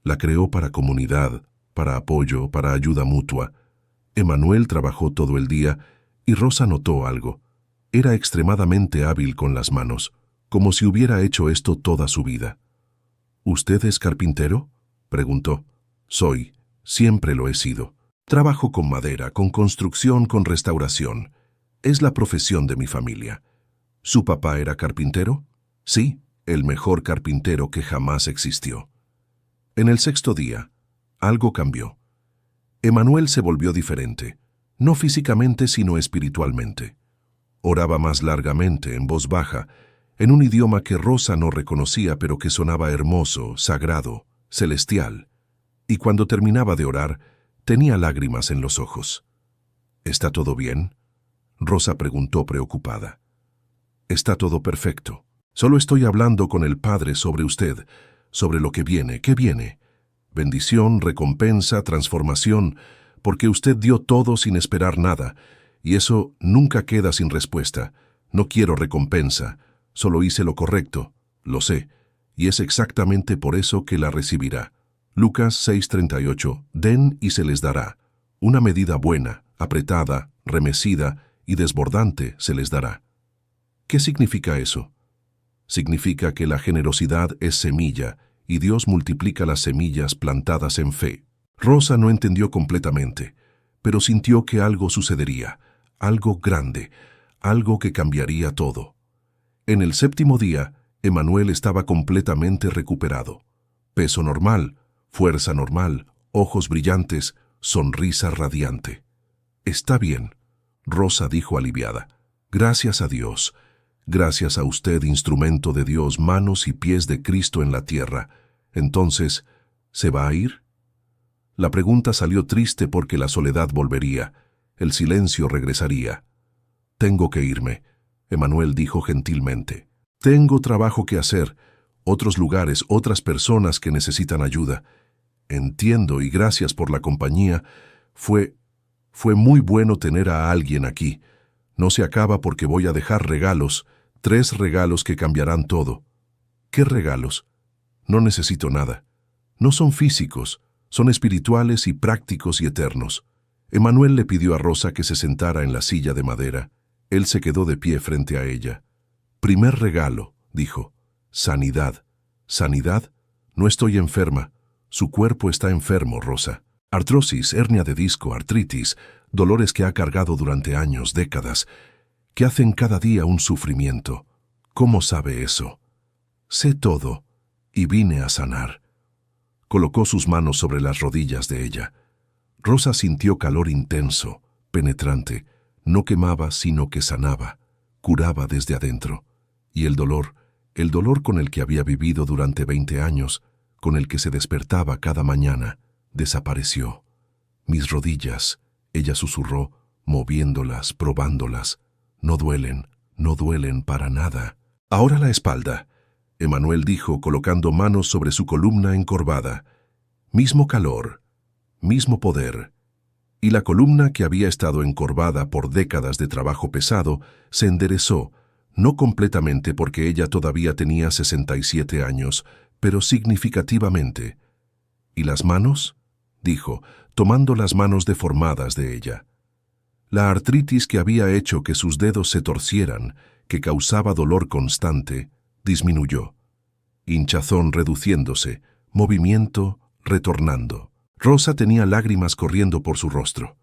La creó para comunidad, para apoyo, para ayuda mutua. Emanuel trabajó todo el día, y Rosa notó algo. Era extremadamente hábil con las manos, como si hubiera hecho esto toda su vida. ¿Usted es carpintero?, preguntó. Soy. Siempre lo he sido. Trabajo con madera, con construcción, con restauración. Es la profesión de mi familia. ¿Su papá era carpintero? Sí, el mejor carpintero que jamás existió. En el sexto día, algo cambió. Emanuel se volvió diferente, no físicamente sino espiritualmente. Oraba más largamente, en voz baja, en un idioma que Rosa no reconocía pero que sonaba hermoso, sagrado, celestial. Y cuando terminaba de orar, tenía lágrimas en los ojos. ¿Está todo bien?, Rosa preguntó preocupada. Está todo perfecto. Solo estoy hablando con el Padre sobre usted, sobre lo que viene. ¿Qué viene? Bendición, recompensa, transformación, porque usted dio todo sin esperar nada, y eso nunca queda sin respuesta. No quiero recompensa, solo hice lo correcto, lo sé, y es exactamente por eso que la recibirá. Lucas 6:38. Den y se les dará. Una medida buena, apretada, remecida y desbordante se les dará. ¿Qué significa eso? Significa que la generosidad es semilla y Dios multiplica las semillas plantadas en fe. Rosa no entendió completamente, pero sintió que algo sucedería, algo grande, algo que cambiaría todo. En el séptimo día, Emanuel estaba completamente recuperado. Peso normal, fuerza normal, ojos brillantes, sonrisa radiante. Está bien, Rosa dijo aliviada. Gracias a Dios. Gracias a usted, instrumento de Dios, manos y pies de Cristo en la tierra. Entonces, ¿se va a ir? La pregunta salió triste porque la soledad volvería, el silencio regresaría. Tengo que irme, Emanuel dijo gentilmente. Tengo trabajo que hacer, otros lugares, otras personas que necesitan ayuda. Entiendo y gracias por la compañía. Fue muy bueno tener a alguien aquí. No se acaba porque voy a dejar regalos, 3 regalos que cambiarán todo. ¿Qué regalos? No necesito nada. No son físicos, son espirituales y prácticos y eternos. Emanuel le pidió a Rosa que se sentara en la silla de madera. Él se quedó de pie frente a ella. Primer regalo, dijo. Sanidad. ¿Sanidad? No estoy enferma. Su cuerpo está enfermo, Rosa. Artrosis, hernia de disco, artritis, dolores que ha cargado durante años, décadas, que hacen cada día un sufrimiento. ¿Cómo sabe eso? Sé todo, y vine a sanar. Colocó sus manos sobre las rodillas de ella. Rosa sintió calor intenso, penetrante. No quemaba, sino que sanaba, curaba desde adentro. Y el dolor con el que había vivido durante 20 años, con el que se despertaba cada mañana, desapareció. Mis rodillas, ella susurró, moviéndolas, probándolas. No duelen para nada. Ahora la espalda, Emanuel dijo, colocando manos sobre su columna encorvada. Mismo calor, mismo poder. Y la columna, que había estado encorvada por décadas de trabajo pesado, se enderezó, no completamente porque ella todavía tenía 67 años, pero significativamente. ¿Y las manos?, dijo, tomando las manos deformadas de ella. La artritis que había hecho que sus dedos se torcieran, que causaba dolor constante, disminuyó. Hinchazón reduciéndose, movimiento retornando. Rosa tenía lágrimas corriendo por su rostro.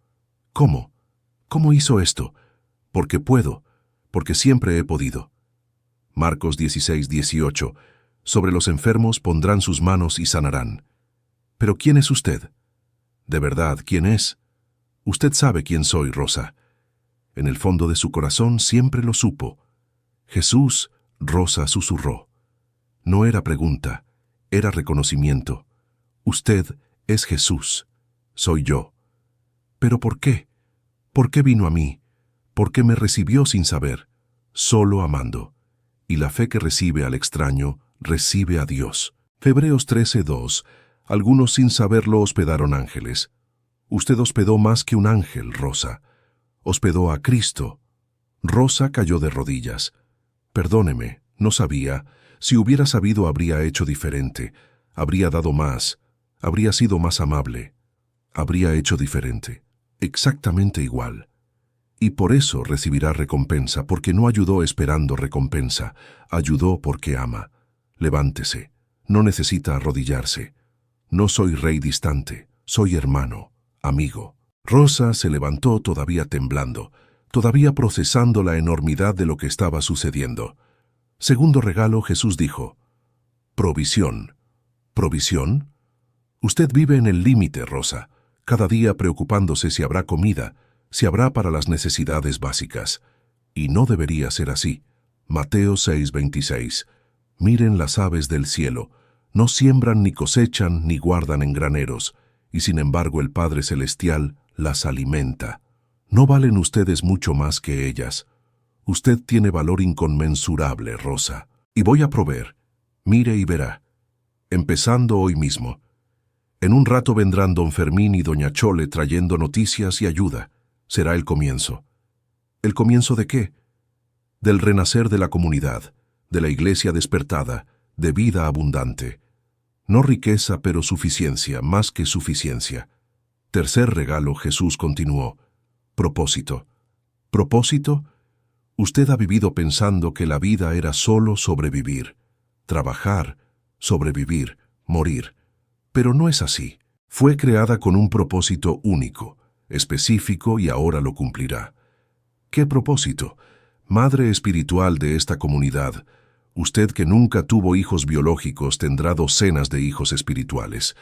¿Cómo? ¿Cómo hizo esto? Porque puedo, porque siempre he podido. Marcos 16:18. Sobre los enfermos pondrán sus manos y sanarán. ¿Pero quién es usted? De verdad, ¿quién es? Usted sabe quién soy, Rosa. En el fondo de su corazón siempre lo supo. Jesús, Rosa susurró. No era pregunta, era reconocimiento. Usted es Jesús. Soy yo. ¿Pero por qué? ¿Por qué vino a mí? ¿Por qué me recibió sin saber? Solo amando. Y la fe que recibe al extraño, recibe a Dios. Hebreos 13:2. Algunos sin saberlo hospedaron ángeles. Usted hospedó más que un ángel, Rosa. Hospedó a Cristo. Rosa cayó de rodillas. Perdóneme, no sabía. Si hubiera sabido habría hecho diferente. Habría dado más. Habría sido más amable. Habría hecho diferente. Exactamente igual. Y por eso recibirá recompensa, porque no ayudó esperando recompensa. Ayudó porque ama. Levántese. No necesita arrodillarse. No soy rey distante. Soy hermano, amigo. Rosa se levantó todavía temblando, todavía procesando la enormidad de lo que estaba sucediendo. Segundo regalo, Jesús dijo, provisión. ¿Provisión? Usted vive en el límite, Rosa, cada día preocupándose si habrá comida, si habrá para las necesidades básicas. Y no debería ser así. Mateo 6:26. Miren las aves del cielo, no siembran ni cosechan ni guardan en graneros, y sin embargo el Padre Celestial las alimenta. ¿No valen ustedes mucho más que ellas? Usted tiene valor inconmensurable, Rosa. Y voy a proveer. Mire y verá. Empezando hoy mismo. En un rato vendrán don Fermín y doña Chole trayendo noticias y ayuda. Será el comienzo. ¿El comienzo de qué? Del renacer de la comunidad, de la iglesia despertada, de vida abundante. No riqueza, pero suficiencia, más que suficiencia. Tercer regalo, Jesús continuó. Propósito. ¿Propósito? Usted ha vivido pensando que la vida era solo sobrevivir, trabajar, sobrevivir, morir. Pero no es así. Fue creada con un propósito único, específico, y ahora lo cumplirá. ¿Qué propósito? Madre espiritual de esta comunidad, usted que nunca tuvo hijos biológicos tendrá docenas de hijos espirituales.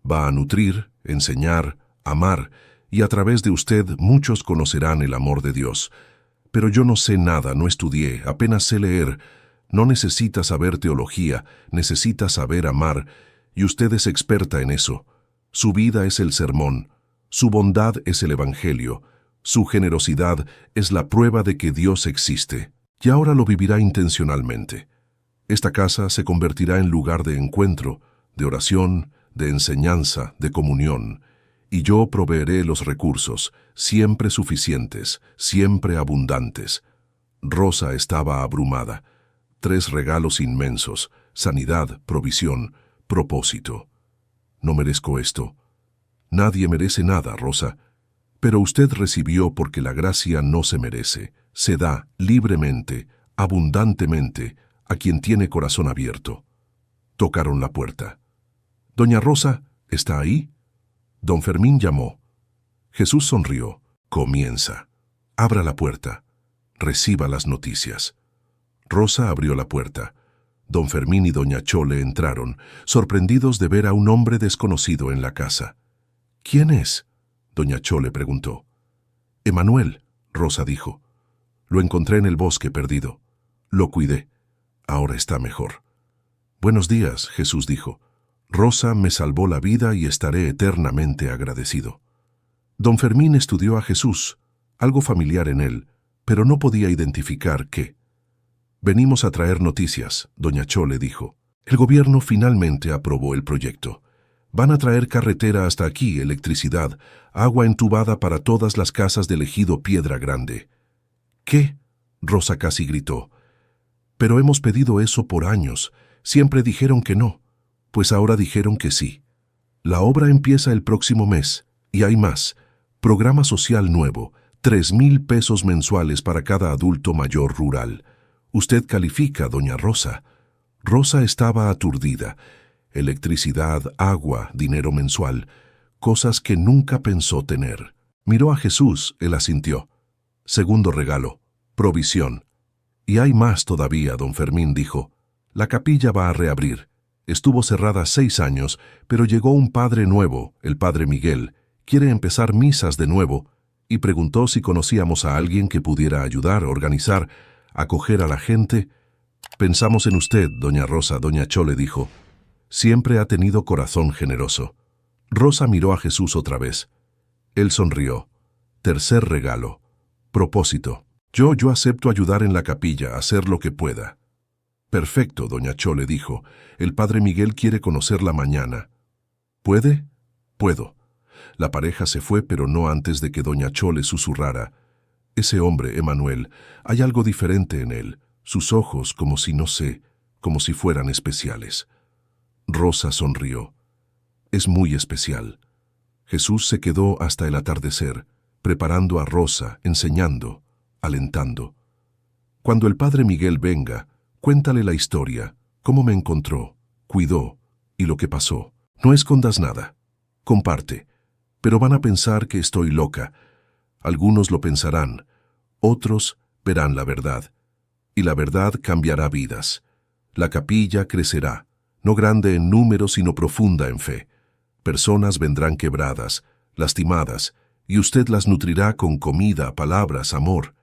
Va a nutrir, enseñar, amar, y a través de usted muchos conocerán el amor de Dios. Pero yo no sé nada, no estudié, apenas sé leer. No necesita saber teología, necesita saber amar, y usted es experta en eso. Su vida es el sermón, su bondad es el evangelio, su generosidad es la prueba de que Dios existe, y ahora lo vivirá intencionalmente. Esta casa se convertirá en lugar de encuentro, de oración, de enseñanza, de comunión, y yo proveeré los recursos, siempre suficientes, siempre abundantes. Rosa estaba abrumada. 3 regalos inmensos: sanidad, provisión, propósito. no merezco esto. Nadie merece nada, Rosa, pero usted recibió porque la gracia no se merece. Se da libremente, abundantemente, a quien tiene corazón abierto. Tocaron la puerta. «Doña Rosa, ¿está ahí?» Don Fermín llamó. Jesús sonrió. «Comienza. Abra la puerta. Reciba las noticias». Rosa abrió la puerta. Don Fermín y doña Chole entraron, sorprendidos de ver a un hombre desconocido en la casa. «¿Quién es?», doña Chole preguntó. «Emanuel», Rosa dijo. «Lo encontré en el bosque perdido. Lo cuidé. Ahora está mejor». «Buenos días», Jesús dijo. «Rosa me salvó la vida y estaré eternamente agradecido». Don Fermín estudió a Jesús, algo familiar en él, pero no podía identificar qué. «Venimos a traer noticias», doña Chole dijo. «El gobierno finalmente aprobó el proyecto. Van a traer carretera hasta aquí, electricidad, agua entubada para todas las casas del ejido Piedra Grande». «¿Qué?», Rosa casi gritó. «Pero hemos pedido eso por años. Siempre dijeron que no. Pues ahora dijeron que sí. La obra empieza el próximo mes. Y hay más. Programa social nuevo. 3,000 pesos mensuales para cada adulto mayor rural. Usted califica, doña Rosa». Rosa estaba aturdida. Electricidad, agua, dinero mensual. Cosas que nunca pensó tener. Miró a Jesús, él asintió. «Segundo regalo. Provisión». «Y hay más todavía», don Fermín dijo. «La capilla va a reabrir. Estuvo cerrada 6 años, pero llegó un padre nuevo, el padre Miguel. Quiere empezar misas de nuevo, y preguntó si conocíamos a alguien que pudiera ayudar, organizar, acoger a la gente». «Pensamos en usted, doña Rosa», doña Chole dijo. «Siempre ha tenido corazón generoso». Rosa miró a Jesús otra vez. Él sonrió. «Tercer regalo. Propósito. Yo acepto ayudar en la capilla, hacer lo que pueda». «Perfecto», doña Chole dijo. «El padre Miguel quiere conocerla mañana». «¿Puede?» «Puedo». La pareja se fue, pero no antes de que doña Chole susurrara. «Ese hombre, Emanuel, hay algo diferente en él. Sus ojos, como si no sé, como si fueran especiales». Rosa sonrió. «Es muy especial». Jesús se quedó hasta el atardecer, preparando a Rosa, enseñando, alentando. «Cuando el padre Miguel venga, cuéntale la historia, cómo me encontró, cuidó y lo que pasó. No escondas nada. Comparte. Pero van a pensar que estoy loca. Algunos lo pensarán, otros verán la verdad. Y la verdad cambiará vidas. La capilla crecerá, no grande en número sino profunda en fe. Personas vendrán quebradas, lastimadas, y usted las nutrirá con comida, palabras, amor.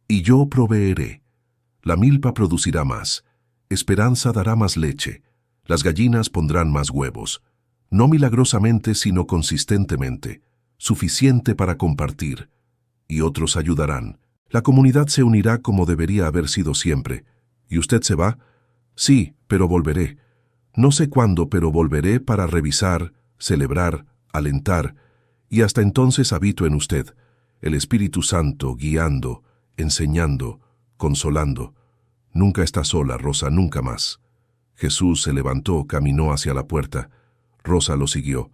Y yo proveeré. La milpa producirá más. Esperanza dará más leche. Las gallinas pondrán más huevos. No milagrosamente, sino consistentemente. Suficiente para compartir. Y otros ayudarán. La comunidad se unirá como debería haber sido siempre. ¿Y usted se va? Sí, pero volveré. No sé cuándo, pero volveré para revisar, celebrar, alentar. Y hasta entonces habito en usted, el Espíritu Santo, guiando, enseñando, consolando. Nunca está sola, Rosa, nunca más». Jesús se levantó, caminó hacia la puerta. Rosa lo siguió.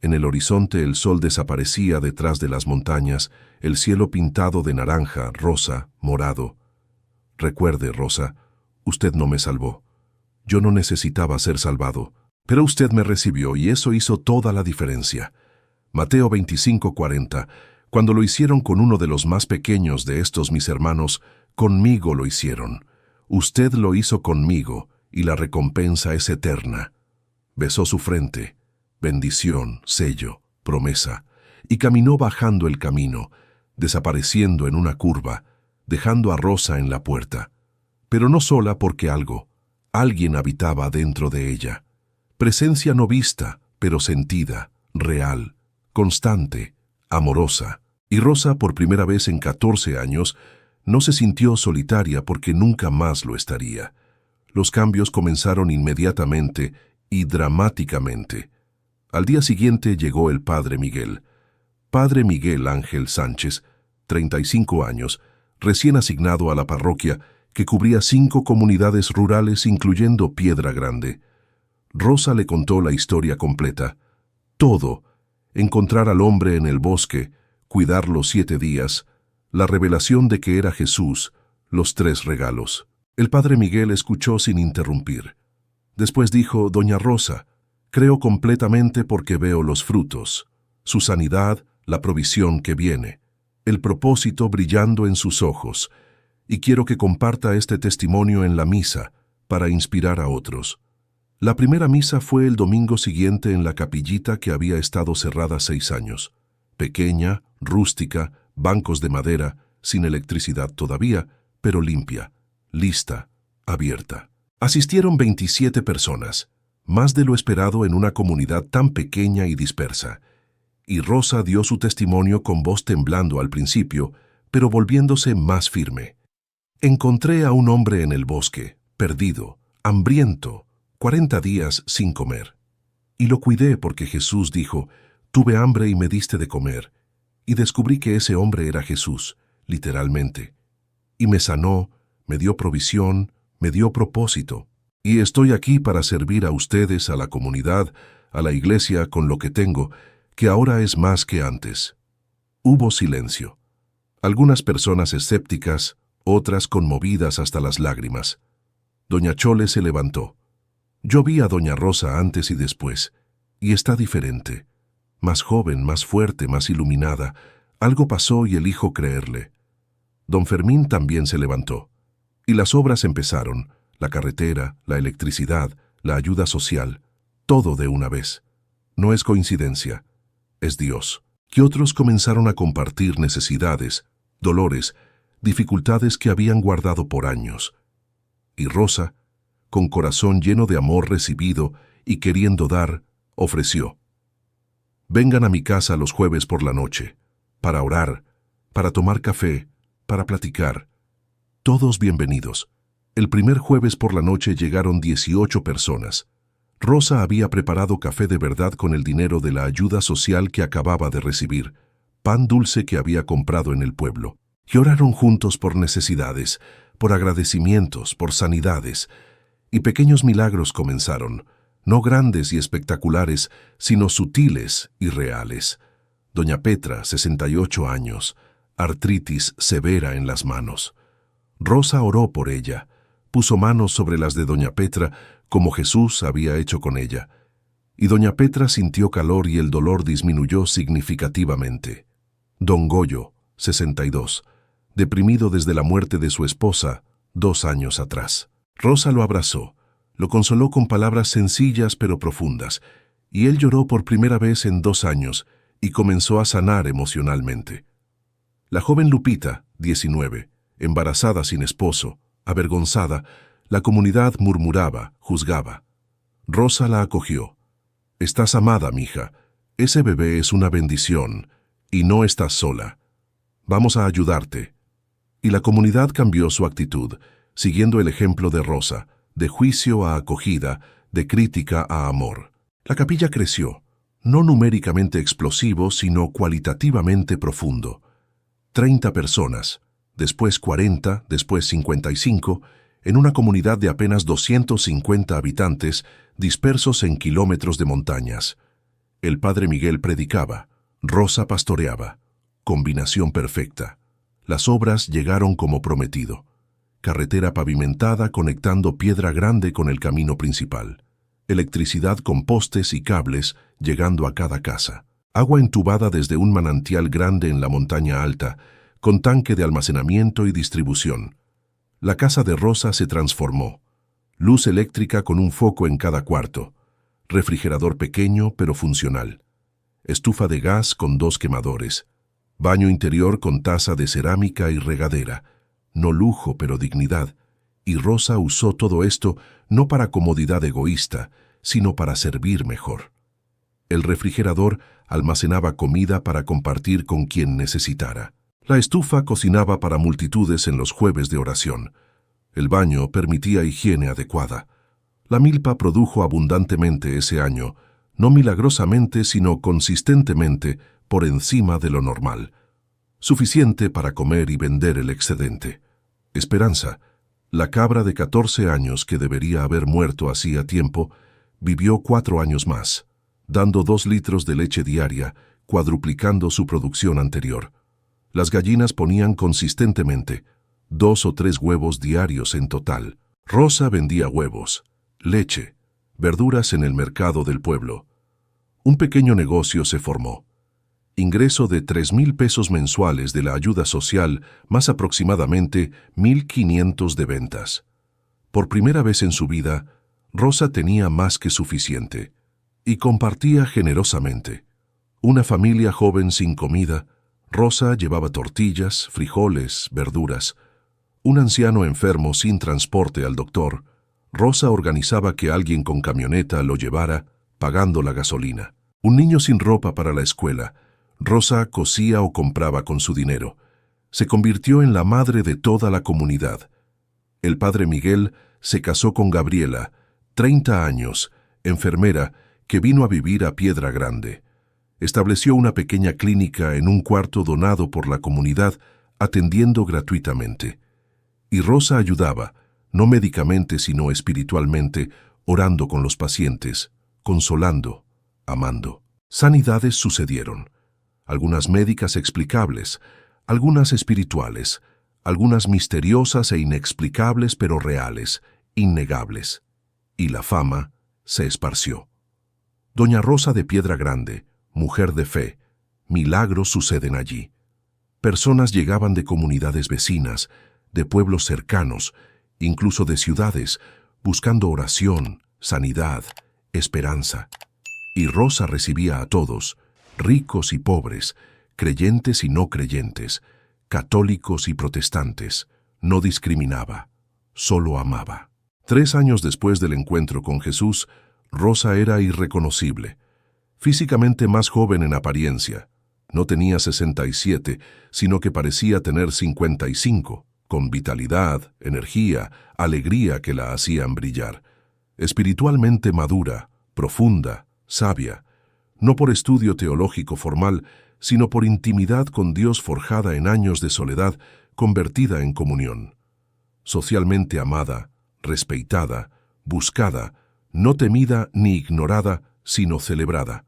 En el horizonte el sol desaparecía detrás de las montañas, el cielo pintado de naranja, rosa, morado. «Recuerde, Rosa, usted no me salvó. Yo no necesitaba ser salvado, pero usted me recibió y eso hizo toda la diferencia». Mateo 25:40. «Cuando lo hicieron con uno de los más pequeños de estos mis hermanos, conmigo lo hicieron. Usted lo hizo conmigo y la recompensa es eterna». Besó su frente. Bendición, sello, promesa, y caminó bajando el camino, desapareciendo en una curva, dejando a Rosa en la puerta. Pero no sola porque alguien habitaba dentro de ella. Presencia no vista, pero sentida, real, constante, amorosa. Y Rosa, por primera vez en 14 años, no se sintió solitaria porque nunca más lo estaría. Los cambios comenzaron inmediatamente y dramáticamente. Al día siguiente llegó el padre Miguel. Padre Miguel Ángel Sánchez, 35 años, recién asignado a la parroquia, que cubría 5 comunidades rurales incluyendo Piedra Grande. Rosa le contó la historia completa. Todo, encontrar al hombre en el bosque, cuidarlo 7 días, la revelación de que era Jesús, los 3 regalos. El padre Miguel escuchó sin interrumpir. Después dijo: «Doña Rosa, creo completamente porque veo los frutos, su sanidad, la provisión que viene, el propósito brillando en sus ojos, y quiero que comparta este testimonio en la misa para inspirar a otros». La primera misa fue el domingo siguiente en la capillita que había estado cerrada 6 años. Pequeña, rústica, bancos de madera, sin electricidad todavía, pero limpia, lista, abierta. Asistieron 27 personas, más de lo esperado en una comunidad tan pequeña y dispersa. Y Rosa dio su testimonio con voz temblando al principio, pero volviéndose más firme. «Encontré a un hombre en el bosque, perdido, hambriento, 40 días sin comer. Y lo cuidé porque Jesús dijo: «Tuve hambre y me diste de comer». Y descubrí que ese hombre era Jesús, literalmente. Y me sanó, me dio provisión, me dio propósito. Y estoy aquí para servir a ustedes, a la comunidad, a la iglesia con lo que tengo, que ahora es más que antes». Hubo silencio. Algunas personas escépticas, otras conmovidas hasta las lágrimas. Doña Chole se levantó. «Yo vi a Doña Rosa antes y después, y está diferente. Más joven, más fuerte, más iluminada. Algo pasó y elijo creerle». Don Fermín también se levantó. Y las obras empezaron, la carretera, la electricidad, la ayuda social, todo de una vez. No es coincidencia, es Dios. Y otros comenzaron a compartir necesidades, dolores, dificultades que habían guardado por años. Y Rosa, con corazón lleno de amor recibido y queriendo dar, ofreció: «Vengan a mi casa los jueves por la noche, para orar, para tomar café, para platicar. Todos bienvenidos». El primer jueves por la noche llegaron 18 personas. Rosa había preparado café de verdad con el dinero de la ayuda social que acababa de recibir, pan dulce que había comprado en el pueblo. Y oraron juntos por necesidades, por agradecimientos, por sanidades. Y pequeños milagros comenzaron, no grandes y espectaculares, sino sutiles y reales. Doña Petra, 68 años, artritis severa en las manos. Rosa oró por ella, puso manos sobre las de Doña Petra, como Jesús había hecho con ella. Y Doña Petra sintió calor y el dolor disminuyó significativamente. Don Goyo, 62, deprimido desde la muerte de su esposa, 2 años atrás. Rosa lo abrazó, lo consoló con palabras sencillas pero profundas, y él lloró por primera vez en 2 años y comenzó a sanar emocionalmente. La joven Lupita, 19, embarazada sin esposo, avergonzada, la comunidad murmuraba, juzgaba. Rosa la acogió. «Estás amada, mija. Ese bebé es una bendición, y no estás sola. Vamos a ayudarte». Y la comunidad cambió su actitud, siguiendo el ejemplo de Rosa, de juicio a acogida, de crítica a amor. La capilla creció, no numéricamente explosivo, sino cualitativamente profundo. 30 personas, después 40, después 55, en una comunidad de apenas 250 habitantes, dispersos en kilómetros de montañas. El padre Miguel predicaba, Rosa pastoreaba. Combinación perfecta. Las obras llegaron como prometido. Carretera pavimentada conectando Piedra Grande con el camino principal. Electricidad con postes y cables llegando a cada casa. Agua entubada desde un manantial grande en la montaña alta, con tanque de almacenamiento y distribución. La casa de Rosa se transformó. Luz eléctrica con un foco en cada cuarto. Refrigerador pequeño pero funcional. Estufa de gas con 2 quemadores. Baño interior con taza de cerámica y regadera. No lujo, pero dignidad. Y Rosa usó todo esto no para comodidad egoísta, sino para servir mejor. El refrigerador almacenaba comida para compartir con quien necesitara. La estufa cocinaba para multitudes en los jueves de oración. El baño permitía higiene adecuada. La milpa produjo abundantemente ese año, no milagrosamente sino consistentemente por encima de lo normal. Suficiente para comer y vender el excedente. Esperanza, la cabra de 14 años que debería haber muerto hacía tiempo, vivió 4 años más. dando 2 litros de leche diaria, cuadruplicando su producción anterior. Las gallinas ponían consistentemente 2 o 3 huevos diarios en total. Rosa vendía huevos, leche, verduras en el mercado del pueblo. Un pequeño negocio se formó. Ingreso de 3,000 pesos mensuales de la ayuda social, más aproximadamente 1,500 de ventas. Por primera vez en su vida, Rosa tenía más que suficiente y compartía generosamente. Una familia joven sin comida, Rosa llevaba tortillas, frijoles, verduras. Un anciano enfermo sin transporte al doctor, Rosa organizaba que alguien con camioneta lo llevara, pagando la gasolina. Un niño sin ropa para la escuela, Rosa cosía o compraba con su dinero. Se convirtió en la madre de toda la comunidad. El padre Miguel se casó con Gabriela, 30 años, enfermera, que vino a vivir a Piedra Grande. Estableció una pequeña clínica en un cuarto donado por la comunidad, atendiendo gratuitamente. Y Rosa ayudaba, no médicamente sino espiritualmente, orando con los pacientes, consolando, amando. Sanidades sucedieron. Algunas médicas explicables, algunas espirituales, algunas misteriosas e inexplicables pero reales, innegables. Y la fama se esparció. Doña Rosa de Piedra Grande, mujer de fe, milagros suceden allí. Personas llegaban de comunidades vecinas, de pueblos cercanos, incluso de ciudades, buscando oración, sanidad, esperanza. Y Rosa recibía a todos, ricos y pobres, creyentes y no creyentes, católicos y protestantes. No discriminaba, solo amaba. 3 años después del encuentro con Jesús, Rosa era irreconocible. Físicamente más joven en apariencia. No tenía 67, sino que parecía tener 55, con vitalidad, energía, alegría que la hacían brillar. Espiritualmente madura, profunda, sabia, no por estudio teológico formal, sino por intimidad con Dios forjada en años de soledad, convertida en comunión. Socialmente amada, respetada, buscada, no temida ni ignorada, sino celebrada.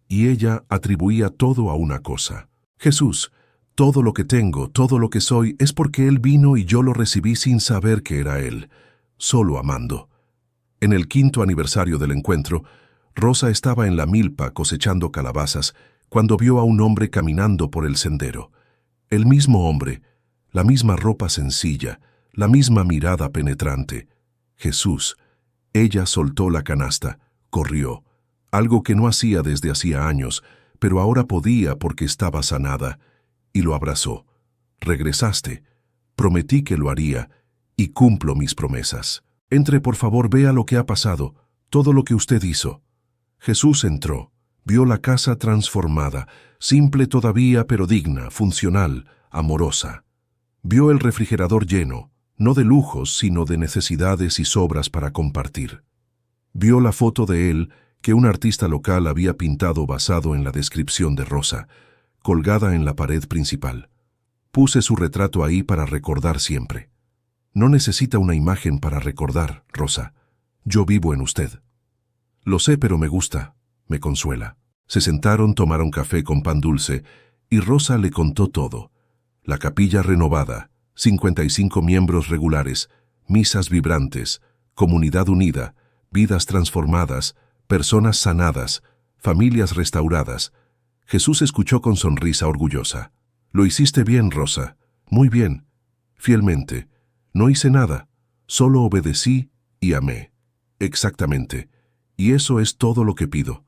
Y ella atribuía todo a una cosa. Jesús, todo lo que tengo, todo lo que soy, es porque Él vino y yo lo recibí sin saber que era Él, solo amando. En el 5º aniversario del encuentro, Rosa estaba en la milpa cosechando calabazas cuando vio a un hombre caminando por el sendero. El mismo hombre, la misma ropa sencilla, la misma mirada penetrante. Jesús. Ella soltó la canasta, corrió, algo que no hacía desde hacía años, pero ahora podía porque estaba sanada, y lo abrazó. Regresaste. Prometí que lo haría, y cumplo mis promesas. Entre, por favor, vea lo que ha pasado, todo lo que usted hizo. Jesús entró, vio la casa transformada, simple todavía, pero digna, funcional, amorosa. Vio el refrigerador lleno, no de lujos, sino de necesidades y sobras para compartir. Vio la foto de él que un artista local había pintado basado en la descripción de Rosa, colgada en la pared principal. Puse su retrato ahí para recordar siempre. No necesita una imagen para recordar, Rosa. Yo vivo en usted. Lo sé, pero me gusta, me consuela. Se sentaron, tomaron café con pan dulce, y Rosa le contó todo. La capilla renovada, 55 miembros regulares, misas vibrantes, comunidad unida, vidas transformadas, personas sanadas, familias restauradas. Jesús escuchó con sonrisa orgullosa. Lo hiciste bien, Rosa. Muy bien. Fielmente. No hice nada. Solo obedecí y amé. Exactamente. Y eso es todo lo que pido.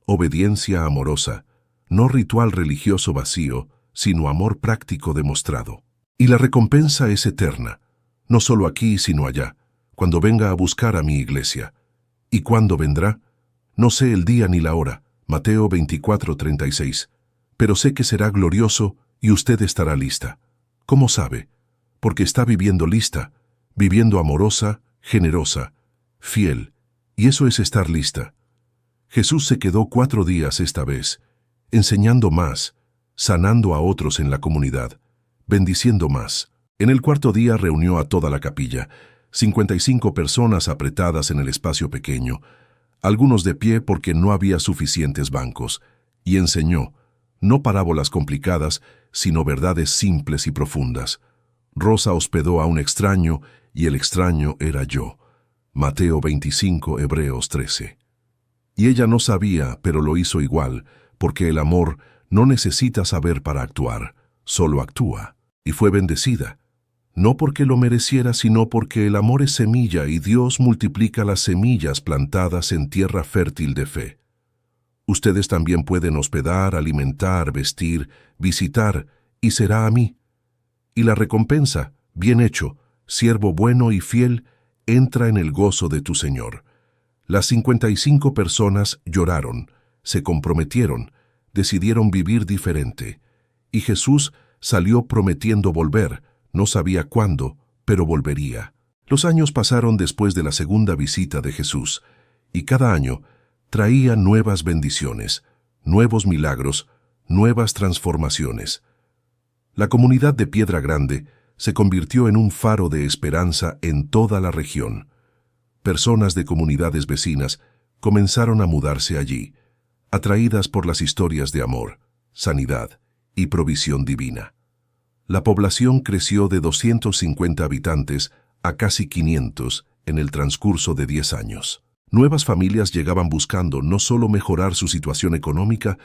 Obediencia amorosa. No ritual religioso vacío, sino amor práctico demostrado. Y la recompensa es eterna. No solo aquí, sino allá, cuando venga a buscar a mi iglesia. ¿Y cuándo vendrá? No sé el día ni la hora. Mateo 24:36. Pero sé que será glorioso y usted estará lista. ¿Cómo sabe? Porque está viviendo lista, viviendo amorosa, generosa, fiel. Y eso es estar lista. Jesús se quedó 4 días esta vez, enseñando más, sanando a otros en la comunidad, bendiciendo más. En el 4.º día reunió a toda la capilla, 55 personas apretadas en el espacio pequeño. algunos de pie porque no había suficientes bancos, y enseñó, no parábolas complicadas, sino verdades simples y profundas. Rosa hospedó a un extraño, y el extraño era yo. Mateo 25, Hebreos 13. Y ella no sabía, pero lo hizo igual, porque el amor no necesita saber para actuar, solo actúa. Y fue bendecida, no porque lo mereciera, sino porque el amor es semilla y Dios multiplica las semillas plantadas en tierra fértil de fe. Ustedes también pueden hospedar, alimentar, vestir, visitar, y será a mí. Y la recompensa, bien hecho, siervo bueno y fiel, entra en el gozo de tu Señor. Las 55 personas lloraron, se comprometieron, decidieron vivir diferente. Y Jesús salió prometiendo volver, no sabía cuándo, pero volvería. Los años pasaron después de la segunda visita de Jesús, y cada año traía nuevas bendiciones, nuevos milagros, nuevas transformaciones. La comunidad de Piedra Grande se convirtió en un faro de esperanza en toda la región. Personas de comunidades vecinas comenzaron a mudarse allí, atraídas por las historias de amor, sanidad y provisión divina. La población creció de 250 habitantes a casi 500 en el transcurso de 10 años. Nuevas familias llegaban buscando no solo mejorar su situación económica,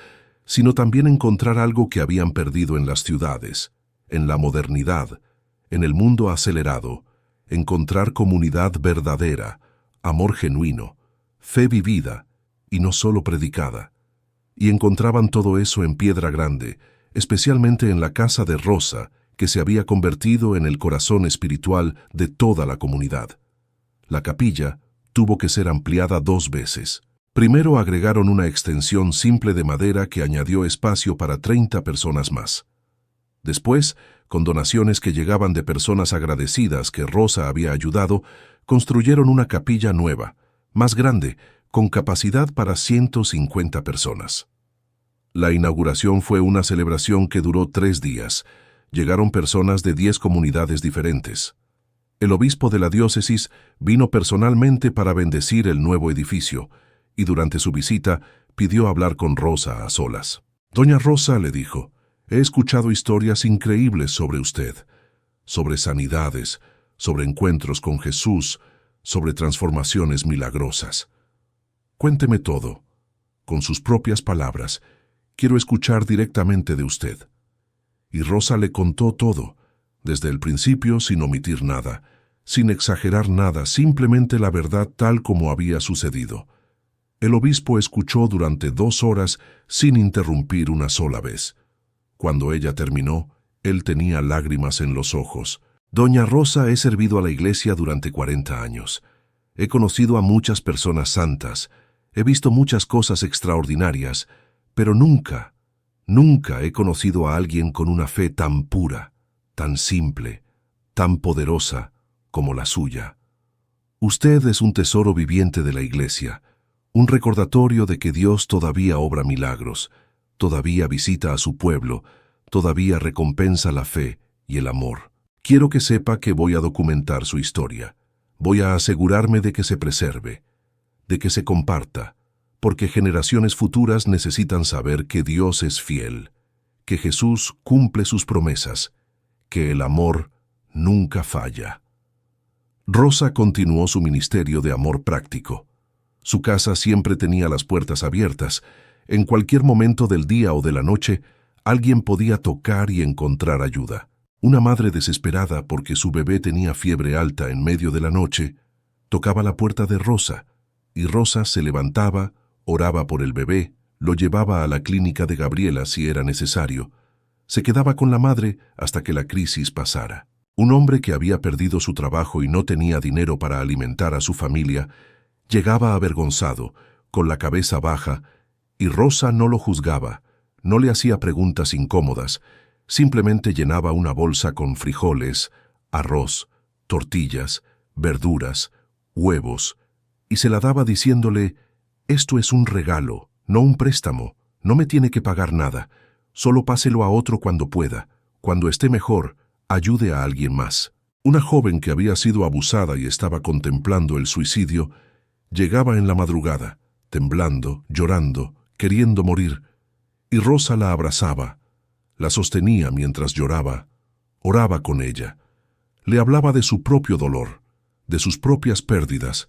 sino también encontrar algo que habían perdido en las ciudades, en la modernidad, en el mundo acelerado, encontrar comunidad verdadera, amor genuino, fe vivida y no solo predicada. Y encontraban todo eso en Piedra Grande, especialmente en la casa de Rosa, que se había convertido en el corazón espiritual de toda la comunidad. La capilla tuvo que ser ampliada 2 veces. Primero agregaron una extensión simple de madera que añadió espacio para 30 personas más. Después, con donaciones que llegaban de personas agradecidas que Rosa había ayudado, construyeron una capilla nueva, más grande, con capacidad para 150 personas. La inauguración fue una celebración que duró 3 días. Llegaron personas de 10 comunidades diferentes. El obispo de la diócesis vino personalmente para bendecir el nuevo edificio, y durante su visita pidió hablar con Rosa a solas. Doña Rosa, le dijo, he escuchado historias increíbles sobre usted, sobre sanidades, sobre encuentros con Jesús, sobre transformaciones milagrosas. Cuénteme todo, con sus propias palabras. Quiero escuchar directamente de usted. Y Rosa le contó todo, desde el principio sin omitir nada, sin exagerar nada, simplemente la verdad tal como había sucedido. El obispo escuchó durante 2 horas sin interrumpir una sola vez. Cuando ella terminó, él tenía lágrimas en los ojos. Doña Rosa, he servido a la iglesia durante 40 años. He conocido a muchas personas santas, he visto muchas cosas extraordinarias, pero nunca he conocido a alguien con una fe tan pura, tan simple, tan poderosa como la suya. Usted es un tesoro viviente de la iglesia, un recordatorio de que Dios todavía obra milagros, todavía visita a su pueblo, todavía recompensa la fe y el amor. Quiero que sepa que voy a documentar su historia. Voy a asegurarme de que se preserve, de que se comparta, porque generaciones futuras necesitan saber que Dios es fiel, que Jesús cumple sus promesas, que el amor nunca falla. Rosa continuó su ministerio de amor práctico. Su casa siempre tenía las puertas abiertas. En cualquier momento del día o de la noche, alguien podía tocar y encontrar ayuda. Una madre desesperada porque su bebé tenía fiebre alta en medio de la noche, tocaba la puerta de Rosa, y Rosa se levantaba, oraba por el bebé, lo llevaba a la clínica de Gabriela si era necesario. Se quedaba con la madre hasta que la crisis pasara. Un hombre que había perdido su trabajo y no tenía dinero para alimentar a su familia, llegaba avergonzado, con la cabeza baja, y Rosa no lo juzgaba, no le hacía preguntas incómodas, simplemente llenaba una bolsa con frijoles, arroz, tortillas, verduras, huevos, y se la daba diciéndole: «Esto es un regalo, no un préstamo, no me tiene que pagar nada, solo páselo a otro cuando pueda, cuando esté mejor, ayude a alguien más». Una joven que había sido abusada y estaba contemplando el suicidio, llegaba en la madrugada, temblando, llorando, queriendo morir, y Rosa la abrazaba, la sostenía mientras lloraba, oraba con ella, le hablaba de su propio dolor, de sus propias pérdidas,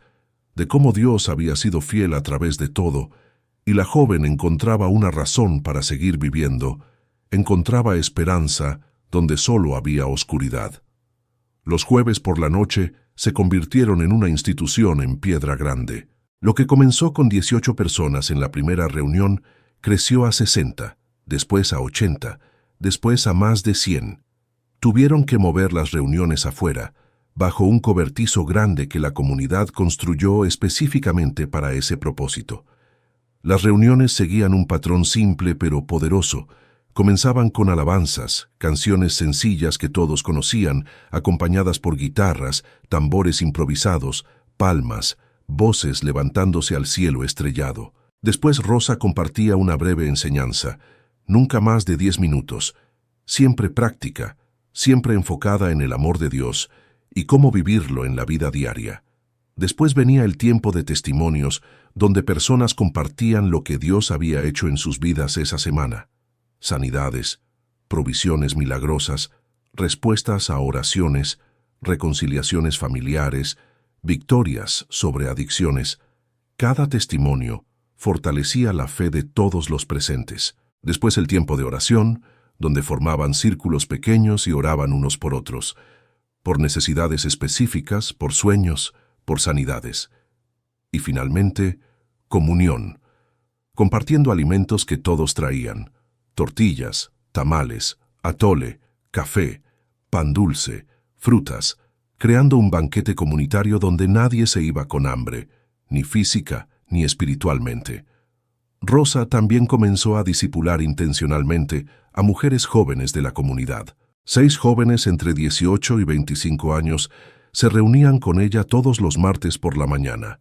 de cómo Dios había sido fiel a través de todo, y la joven encontraba una razón para seguir viviendo, encontraba esperanza donde solo había oscuridad. Los jueves por la noche se convirtieron en una institución en Piedra Grande. Lo que comenzó con 18 personas en la primera reunión creció a 60, después a 80, después a más de 100. Tuvieron que mover las reuniones afuera, bajo un cobertizo grande que la comunidad construyó específicamente para ese propósito. Las reuniones seguían un patrón simple pero poderoso. Comenzaban con alabanzas, canciones sencillas que todos conocían, acompañadas por guitarras, tambores improvisados, palmas, voces levantándose al cielo estrellado. Después Rosa compartía una breve enseñanza, nunca más de 10 minutos, siempre práctica, siempre enfocada en el amor de Dios y cómo vivirlo en la vida diaria. Después venía el tiempo de testimonios, donde personas compartían lo que Dios había hecho en sus vidas esa semana. Sanidades, provisiones milagrosas, respuestas a oraciones, reconciliaciones familiares, victorias sobre adicciones. Cada testimonio fortalecía la fe de todos los presentes. Después el tiempo de oración, donde formaban círculos pequeños y oraban unos por otros, por necesidades específicas, por sueños, por sanidades. Y finalmente, comunión, compartiendo alimentos que todos traían. Tortillas, tamales, atole, café, pan dulce, frutas, creando un banquete comunitario donde nadie se iba con hambre, ni física ni espiritualmente. Rosa también comenzó a discipular intencionalmente a mujeres jóvenes de la comunidad. 6 jóvenes entre 18 y 25 años se reunían con ella todos los martes por la mañana.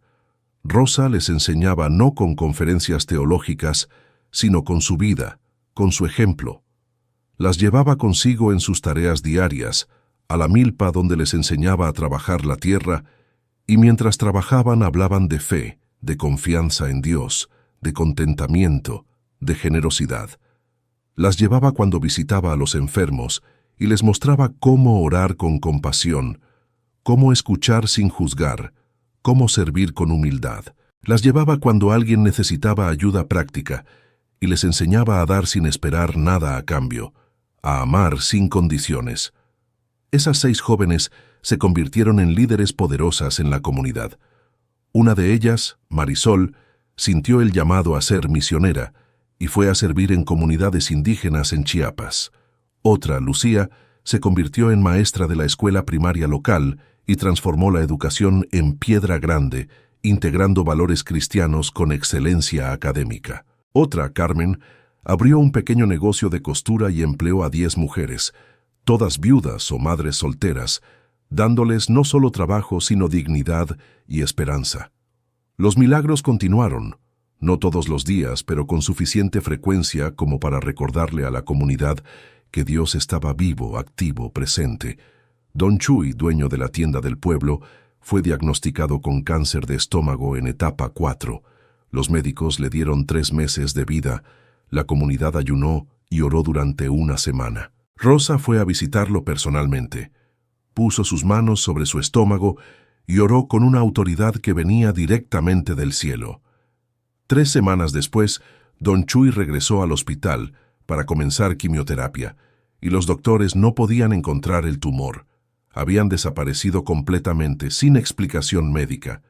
Rosa les enseñaba no con conferencias teológicas, sino con su vida, con su ejemplo. Las llevaba consigo en sus tareas diarias, a la milpa donde les enseñaba a trabajar la tierra, y mientras trabajaban hablaban de fe, de confianza en Dios, de contentamiento, de generosidad. Las llevaba cuando visitaba a los enfermos y les mostraba cómo orar con compasión, cómo escuchar sin juzgar, cómo servir con humildad. Las llevaba cuando alguien necesitaba ayuda práctica y les enseñaba a dar sin esperar nada a cambio, a amar sin condiciones. Esas 6 jóvenes se convirtieron en líderes poderosas en la comunidad. Una de ellas, Marisol, sintió el llamado a ser misionera y fue a servir en comunidades indígenas en Chiapas. Otra, Lucía, se convirtió en maestra de la escuela primaria local y transformó la educación en Piedra Grande, integrando valores cristianos con excelencia académica. Otra, Carmen, abrió un pequeño negocio de costura y empleó a 10 mujeres, todas viudas o madres solteras, dándoles no solo trabajo, sino dignidad y esperanza. Los milagros continuaron, no todos los días, pero con suficiente frecuencia como para recordarle a la comunidad que Dios estaba vivo, activo, presente. Don Chuy, dueño de la tienda del pueblo, fue diagnosticado con cáncer de estómago en etapa 4. Los médicos le dieron 3 meses de vida. La comunidad ayunó y oró durante una semana. Rosa fue a visitarlo personalmente. Puso sus manos sobre su estómago y oró con una autoridad que venía directamente del cielo. 3 semanas después, Don Chuy regresó al hospital para comenzar quimioterapia, y los doctores no podían encontrar el tumor. Habían desaparecido completamente, sin explicación médica.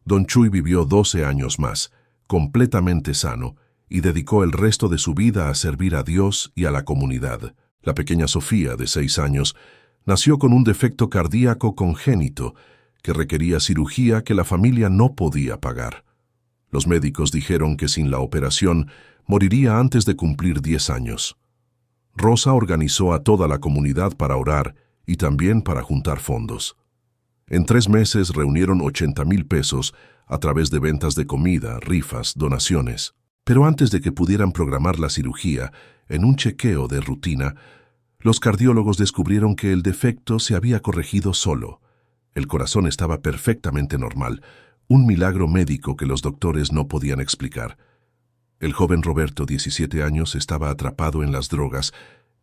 Don Chuy vivió 12 años más, completamente sano, y dedicó el resto de su vida a servir a Dios y a la comunidad. La pequeña Sofía, de 6 años, nació con un defecto cardíaco congénito que requería cirugía que la familia no podía pagar. Los médicos dijeron que sin la operación moriría antes de cumplir 10 años. Rosa organizó a toda la comunidad para orar y también para juntar fondos. En 3 meses reunieron 80,000 pesos a través de ventas de comida, rifas, donaciones. Pero antes de que pudieran programar la cirugía, en un chequeo de rutina, los cardiólogos descubrieron que el defecto se había corregido solo. El corazón estaba perfectamente normal, un milagro médico que los doctores no podían explicar. El joven Roberto, 17 años, estaba atrapado en las drogas,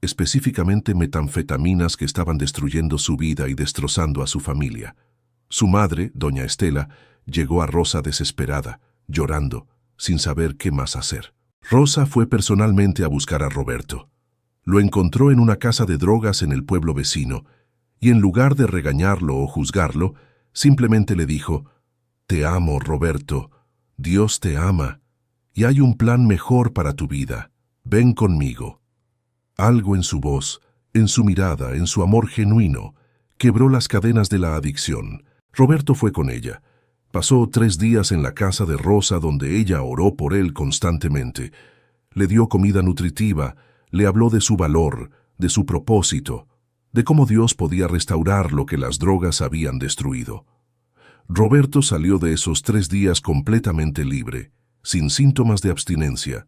específicamente metanfetaminas que estaban destruyendo su vida y destrozando a su familia. Su madre, doña Estela, llegó a Rosa desesperada, llorando, sin saber qué más hacer. Rosa fue personalmente a buscar a Roberto. Lo encontró en una casa de drogas en el pueblo vecino, y en lugar de regañarlo o juzgarlo, simplemente le dijo: «Te amo, Roberto. Dios te ama, y hay un plan mejor para tu vida. Ven conmigo». Algo en su voz, en su mirada, en su amor genuino, quebró las cadenas de la adicción. Roberto fue con ella. Pasó 3 días en la casa de Rosa, donde ella oró por él constantemente. Le dio comida nutritiva, le habló de su valor, de su propósito, de cómo Dios podía restaurar lo que las drogas habían destruido. Roberto salió de esos 3 días completamente libre, sin síntomas de abstinencia,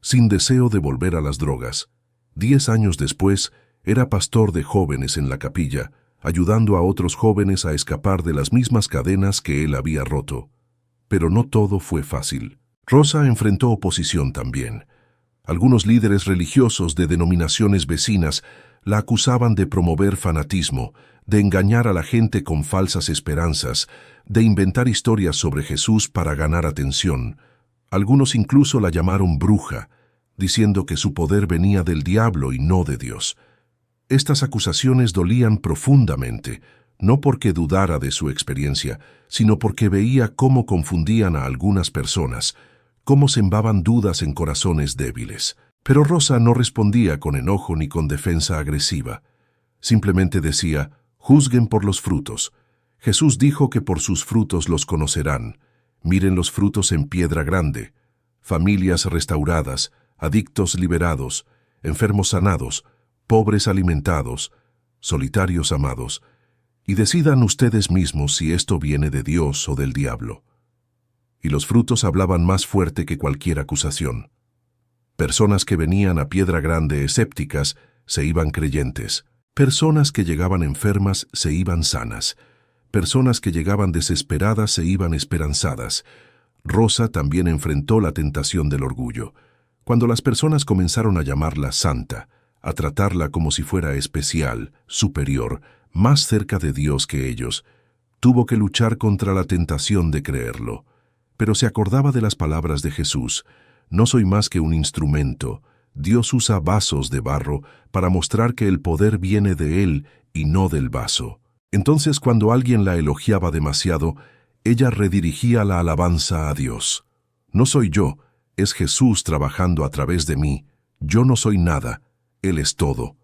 sin deseo de volver a las drogas. 10 años después, era pastor de jóvenes en la capilla, ayudando a otros jóvenes a escapar de las mismas cadenas que él había roto. Pero no todo fue fácil. Rosa enfrentó oposición también. Algunos líderes religiosos de denominaciones vecinas la acusaban de promover fanatismo, de engañar a la gente con falsas esperanzas, de inventar historias sobre Jesús para ganar atención. Algunos incluso la llamaron bruja, diciendo que su poder venía del diablo y no de Dios. Estas acusaciones dolían profundamente, no porque dudara de su experiencia, sino porque veía cómo confundían a algunas personas, cómo sembraban dudas en corazones débiles. Pero Rosa no respondía con enojo ni con defensa agresiva. Simplemente decía: «Juzguen por los frutos. Jesús dijo que por sus frutos los conocerán. Miren los frutos en Piedra Grande. Familias restauradas, adictos liberados, enfermos sanados, pobres alimentados, solitarios amados, y decidan ustedes mismos si esto viene de Dios o del diablo». Y los frutos hablaban más fuerte que cualquier acusación. Personas que venían a Piedra Grande escépticas se iban creyentes. Personas que llegaban enfermas se iban sanas. Personas que llegaban desesperadas se iban esperanzadas. Rosa también enfrentó la tentación del orgullo. Cuando las personas comenzaron a llamarla santa, a tratarla como si fuera especial, superior, más cerca de Dios que ellos, tuvo que luchar contra la tentación de creerlo. Pero se acordaba de las palabras de Jesús: «No soy más que un instrumento. Dios usa vasos de barro para mostrar que el poder viene de Él y no del vaso». Entonces, cuando alguien la elogiaba demasiado, ella redirigía la alabanza a Dios. «No soy yo, es Jesús trabajando a través de mí. Yo no soy nada, Él es todo».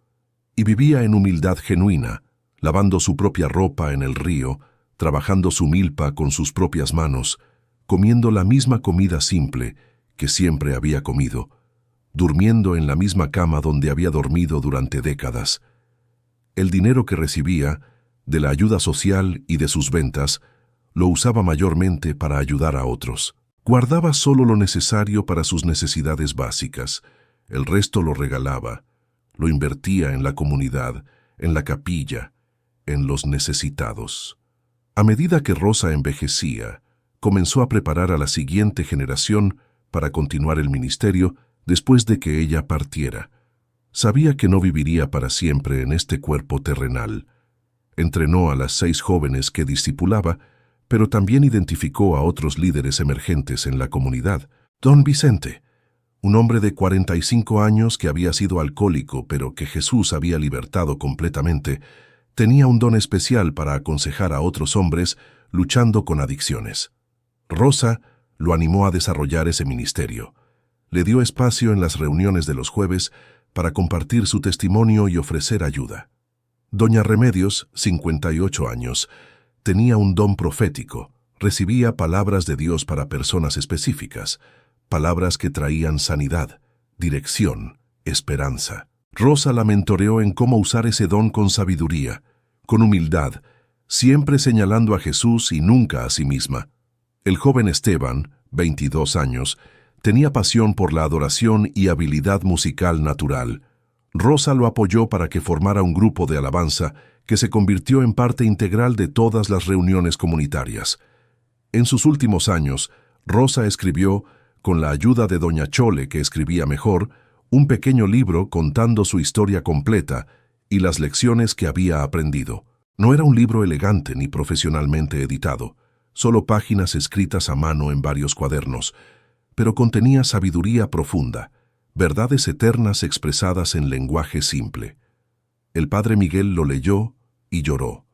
Y vivía en humildad genuina, lavando su propia ropa en el río, trabajando su milpa con sus propias manos, comiendo la misma comida simple que siempre había comido, durmiendo en la misma cama donde había dormido durante décadas. El dinero que recibía, de la ayuda social y de sus ventas, lo usaba mayormente para ayudar a otros. Guardaba solo lo necesario para sus necesidades básicas. El resto lo regalaba, lo invertía en la comunidad, en la capilla, en los necesitados. A medida que Rosa envejecía, comenzó a preparar a la siguiente generación para continuar el ministerio después de que ella partiera. Sabía que no viviría para siempre en este cuerpo terrenal. Entrenó a las 6 jóvenes que discipulaba, pero también identificó a otros líderes emergentes en la comunidad. Don Vicente, un hombre de 45 años que había sido alcohólico, pero que Jesús había libertado completamente, tenía un don especial para aconsejar a otros hombres luchando con adicciones. Rosa lo animó a desarrollar ese ministerio. Le dio espacio en las reuniones de los jueves para compartir su testimonio y ofrecer ayuda. Doña Remedios, 58 años, tenía un don profético. Recibía palabras de Dios para personas específicas, palabras que traían sanidad, dirección, esperanza. Rosa la mentoreó en cómo usar ese don con sabiduría, con humildad, siempre señalando a Jesús y nunca a sí misma. El joven Esteban, 22 años, tenía pasión por la adoración y habilidad musical natural. Rosa lo apoyó para que formara un grupo de alabanza que se convirtió en parte integral de todas las reuniones comunitarias. En sus últimos años, Rosa escribió, con la ayuda de doña Chole, que escribía mejor, un pequeño libro contando su historia completa y las lecciones que había aprendido. No era un libro elegante ni profesionalmente editado, solo páginas escritas a mano en varios cuadernos, pero contenía sabiduría profunda, verdades eternas expresadas en lenguaje simple. El padre Miguel lo leyó y lloró.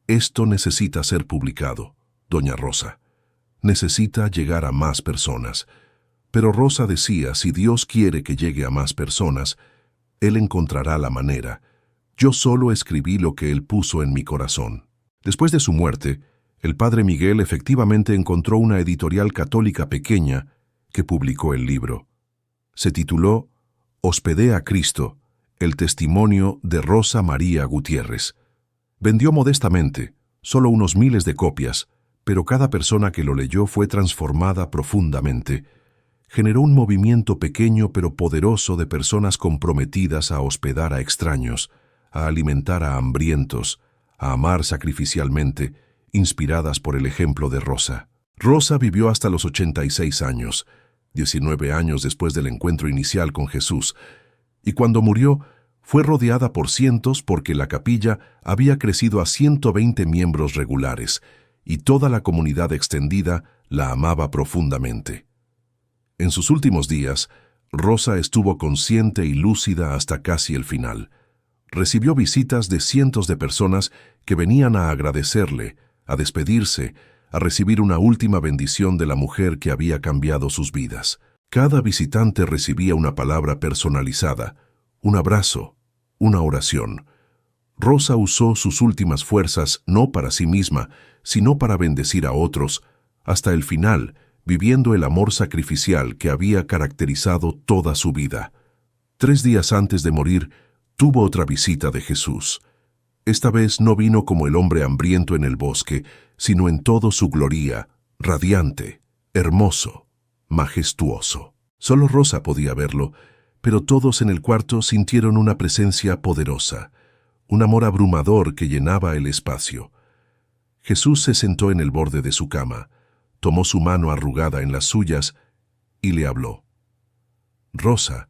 Esto necesita ser publicado, doña Rosa. Necesita llegar a más personas. Pero Rosa decía, si Dios quiere que llegue a más personas, Él encontrará la manera. Yo solo escribí lo que Él puso en mi corazón. Después de su muerte, el padre Miguel efectivamente encontró una editorial católica pequeña que publicó el libro. Se tituló Hospedé a Cristo, el testimonio de Rosa María Gutiérrez. Vendió modestamente, solo unos miles de copias, pero cada persona que lo leyó fue transformada profundamente. Generó un movimiento pequeño pero poderoso de personas comprometidas a hospedar a extraños, a alimentar a hambrientos, a amar sacrificialmente, inspiradas por el ejemplo de Rosa. Rosa vivió hasta los 86 años, 19 años después del encuentro inicial con Jesús, y cuando murió fue rodeada por cientos porque la capilla había crecido a 120 miembros regulares, y toda la comunidad extendida la amaba profundamente. En sus últimos días, Rosa estuvo consciente y lúcida hasta casi el final. Recibió visitas de cientos de personas que venían a agradecerle, a despedirse, a recibir una última bendición de la mujer que había cambiado sus vidas. Cada visitante recibía una palabra personalizada, un abrazo, una oración. Rosa usó sus últimas fuerzas no para sí misma, sino para bendecir a otros, hasta el final, viviendo el amor sacrificial que había caracterizado toda su vida. 3 días antes de morir, tuvo otra visita de Jesús. Esta vez no vino como el hombre hambriento en el bosque, sino en todo su gloria, radiante, hermoso, majestuoso. Solo Rosa podía verlo, pero todos en el cuarto sintieron una presencia poderosa, un amor abrumador que llenaba el espacio. Jesús se sentó en el borde de su cama, tomó su mano arrugada en las suyas y le habló. Rosa,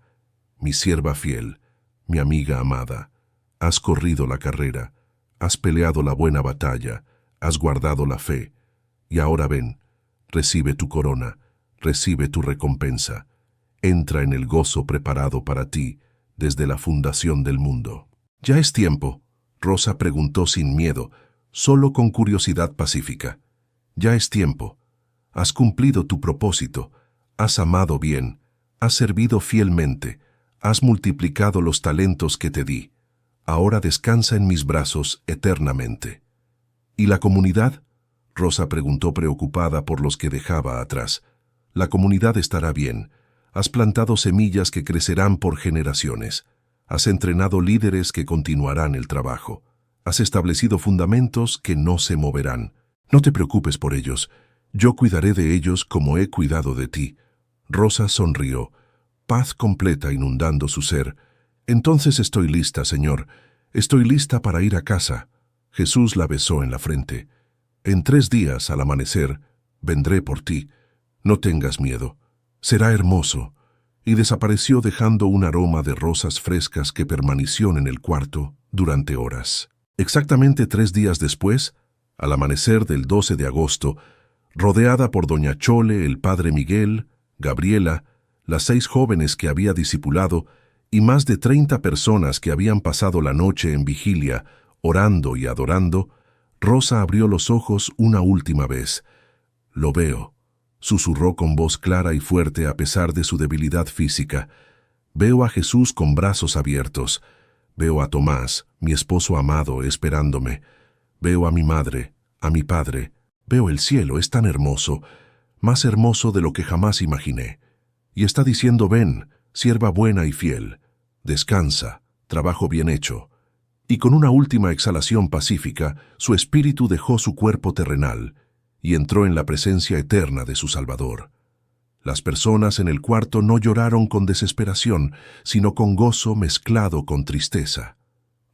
mi sierva fiel, mi amiga amada, has corrido la carrera, has peleado la buena batalla, has guardado la fe, y ahora ven, recibe tu corona, recibe tu recompensa, entra en el gozo preparado para ti desde la fundación del mundo. ¿Ya es tiempo?, Rosa preguntó sin miedo, solo con curiosidad pacífica. Ya es tiempo. Has cumplido tu propósito, has amado bien, has servido fielmente, has multiplicado los talentos que te di. Ahora descansa en mis brazos eternamente. ¿Y la comunidad?, Rosa preguntó preocupada por los que dejaba atrás. La comunidad estará bien. Has plantado semillas que crecerán por generaciones. Has entrenado líderes que continuarán el trabajo. Has establecido fundamentos que no se moverán. No te preocupes por ellos. Yo cuidaré de ellos como he cuidado de ti. Rosa sonrió, paz completa inundando su ser. Entonces estoy lista, Señor. Estoy lista para ir a casa. Jesús la besó en la frente. En 3 días, al amanecer, vendré por ti. No tengas miedo. Será hermoso. Y desapareció dejando un aroma de rosas frescas que permaneció en el cuarto durante horas. Exactamente 3 días después, al amanecer del 12 de agosto, rodeada por doña Chole, el padre Miguel, Gabriela, las 6 jóvenes que había discipulado y más de 30 personas que habían pasado la noche en vigilia, orando y adorando, Rosa abrió los ojos una última vez. «Lo veo», susurró con voz clara y fuerte a pesar de su debilidad física. «Veo a Jesús con brazos abiertos. Veo a Tomás, mi esposo amado, esperándome. Veo a mi madre, a mi padre. Veo el cielo, es tan hermoso, más hermoso de lo que jamás imaginé. Y está diciendo, ven, sierva buena y fiel. Descansa, trabajo bien hecho». Y con una última exhalación pacífica, su espíritu dejó su cuerpo terrenal y entró en la presencia eterna de su Salvador. Las personas en el cuarto no lloraron con desesperación, sino con gozo mezclado con tristeza.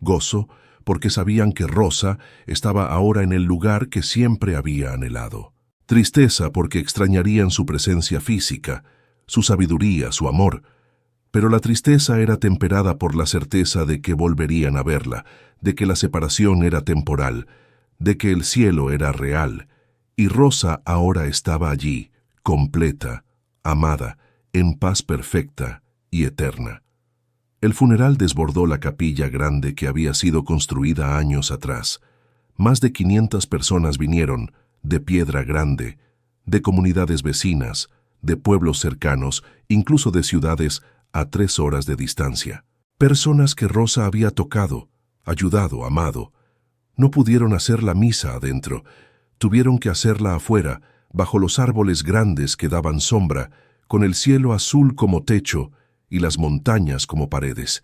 Gozo porque sabían que Rosa estaba ahora en el lugar que siempre había anhelado. Tristeza porque extrañarían su presencia física, su sabiduría, su amor. Pero la tristeza era temperada por la certeza de que volverían a verla, de que la separación era temporal, de que el cielo era real, y Rosa ahora estaba allí, completa, amada, en paz perfecta y eterna. El funeral desbordó la capilla grande que había sido construida años atrás. Más de 500 personas vinieron, de Piedra Grande, de comunidades vecinas, de pueblos cercanos, incluso de ciudades a 3 horas de distancia. Personas que Rosa había tocado, ayudado, amado. No pudieron hacer la misa adentro, tuvieron que hacerla afuera, bajo los árboles grandes que daban sombra, con el cielo azul como techo y las montañas como paredes.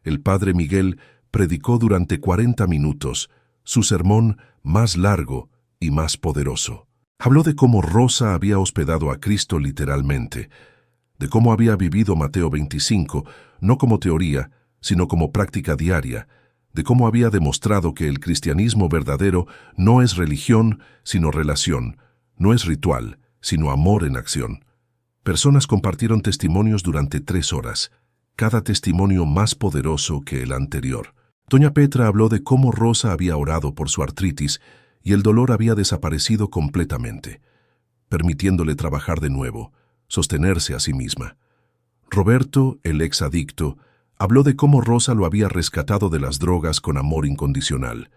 El padre Miguel predicó durante 40 minutos, su sermón más largo y más poderoso. Habló de cómo Rosa había hospedado a Cristo literalmente, de cómo había vivido Mateo 25, no como teoría, sino como práctica diaria, de cómo había demostrado que el cristianismo verdadero no es religión, sino relación, no es ritual, sino amor en acción. Personas compartieron testimonios durante 3 horas, cada testimonio más poderoso que el anterior. Doña Petra habló de cómo Rosa había orado por su artritis y el dolor había desaparecido completamente, permitiéndole trabajar de nuevo, sostenerse a sí misma. Roberto, el exadicto, habló de cómo Rosa lo había rescatado de las drogas con amor incondicional,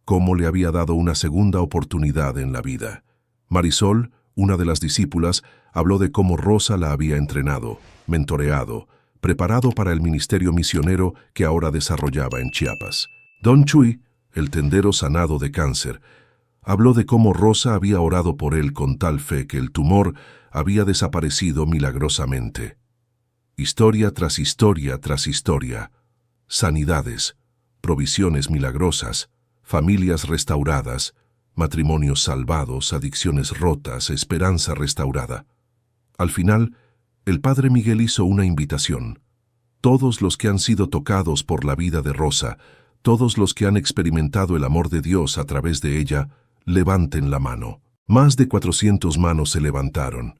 cómo le había dado una segunda oportunidad en la vida. Marisol, una de las discípulas, habló de cómo Rosa la había entrenado, mentoreado, preparado para el ministerio misionero que ahora desarrollaba en Chiapas. Don Chuy, el tendero sanado de cáncer, habló de cómo Rosa había orado por él con tal fe que el tumor había desaparecido milagrosamente. Historia tras historia tras historia, sanidades, provisiones milagrosas, familias restauradas, matrimonios salvados, adicciones rotas, esperanza restaurada. Al final, el padre Miguel hizo una invitación. Todos los que han sido tocados por la vida de Rosa, todos los que han experimentado el amor de Dios a través de ella, levanten la mano. Más de 400 manos se levantaron.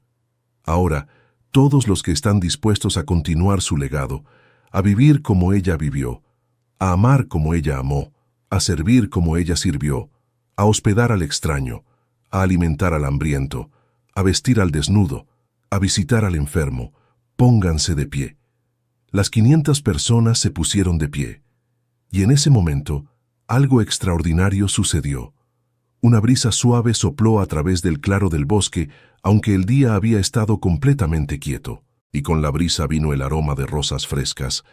Ahora, todos los que están dispuestos a continuar su legado, a vivir como ella vivió, a amar como ella amó, a servir como ella sirvió, a hospedar al extraño, a alimentar al hambriento, a vestir al desnudo, a visitar al enfermo, pónganse de pie. Las 500 personas se pusieron de pie, y en ese momento, algo extraordinario sucedió. Una brisa suave sopló a través del claro del bosque, aunque el día había estado completamente quieto, y con la brisa vino el aroma de rosas frescas,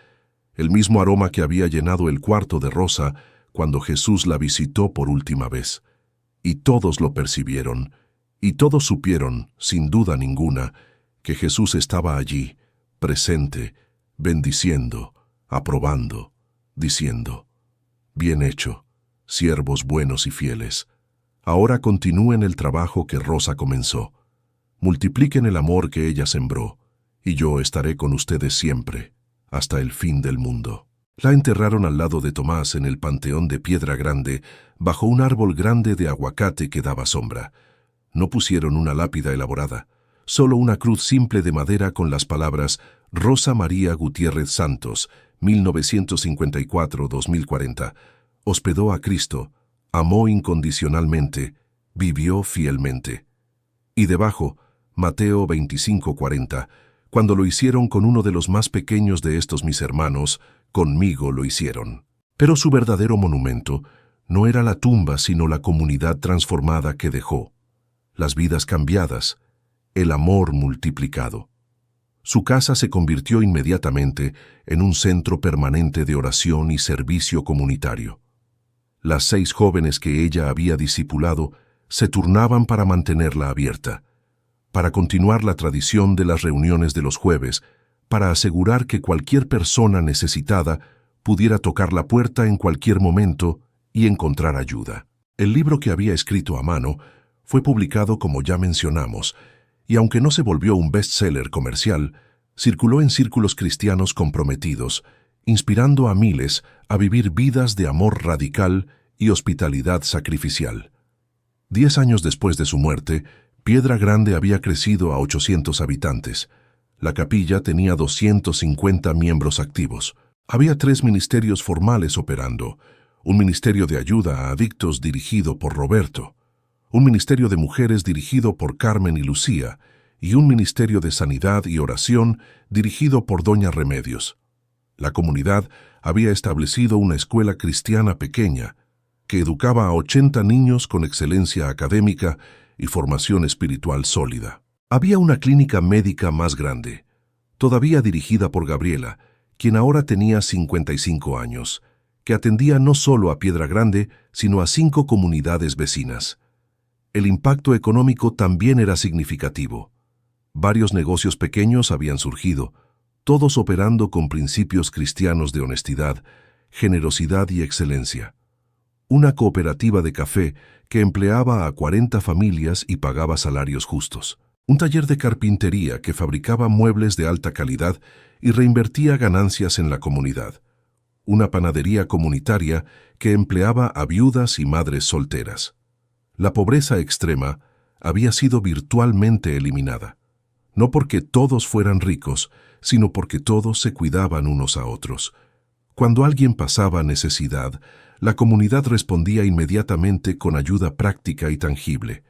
el mismo aroma que había llenado el cuarto de Rosa cuando Jesús la visitó por última vez. Y todos lo percibieron, y todos supieron, sin duda ninguna, que Jesús estaba allí, presente, bendiciendo, aprobando, diciendo: «Bien hecho, siervos buenos y fieles. Ahora continúen el trabajo que Rosa comenzó. Multipliquen el amor que ella sembró, y yo estaré con ustedes siempre, hasta el fin del mundo». La enterraron al lado de Tomás en el panteón de Piedra Grande, bajo un árbol grande de aguacate que daba sombra. No pusieron una lápida elaborada, solo una cruz simple de madera con las palabras Rosa María Gutiérrez Santos, 1954-2040. Hospedó a Cristo, amó incondicionalmente, vivió fielmente. Y debajo, Mateo 25:40, cuando lo hicieron con uno de los más pequeños de estos mis hermanos, conmigo lo hicieron. Pero su verdadero monumento no era la tumba, sino la comunidad transformada que dejó, las vidas cambiadas, el amor multiplicado. Su casa se convirtió inmediatamente en un centro permanente de oración y servicio comunitario. Las 6 jóvenes que ella había discipulado se turnaban para mantenerla abierta, para continuar la tradición de las reuniones de los jueves, para asegurar que cualquier persona necesitada pudiera tocar la puerta en cualquier momento y encontrar ayuda. El libro que había escrito a mano fue publicado, como ya mencionamos, y aunque no se volvió un bestseller comercial, circuló en círculos cristianos comprometidos, inspirando a miles a vivir vidas de amor radical y hospitalidad sacrificial. 10 años después de su muerte, Piedra Grande había crecido a 800 habitantes. La capilla tenía 250 miembros activos. Había 3 ministerios formales operando: un ministerio de ayuda a adictos dirigido por Roberto, un ministerio de mujeres dirigido por Carmen y Lucía, y un ministerio de sanidad y oración dirigido por Doña Remedios. La comunidad había establecido una escuela cristiana pequeña que educaba a 80 niños con excelencia académica y formación espiritual sólida. Había una clínica médica más grande, todavía dirigida por Gabriela, quien ahora tenía 55 años, que atendía no solo a Piedra Grande, sino a 5 comunidades vecinas. El impacto económico también era significativo. Varios negocios pequeños habían surgido, todos operando con principios cristianos de honestidad, generosidad y excelencia. Una cooperativa de café que empleaba a 40 familias y pagaba salarios justos. Un taller de carpintería que fabricaba muebles de alta calidad y reinvertía ganancias en la comunidad. Una panadería comunitaria que empleaba a viudas y madres solteras. La pobreza extrema había sido virtualmente eliminada. No porque todos fueran ricos, sino porque todos se cuidaban unos a otros. Cuando alguien pasaba necesidad, la comunidad respondía inmediatamente con ayuda práctica y tangible.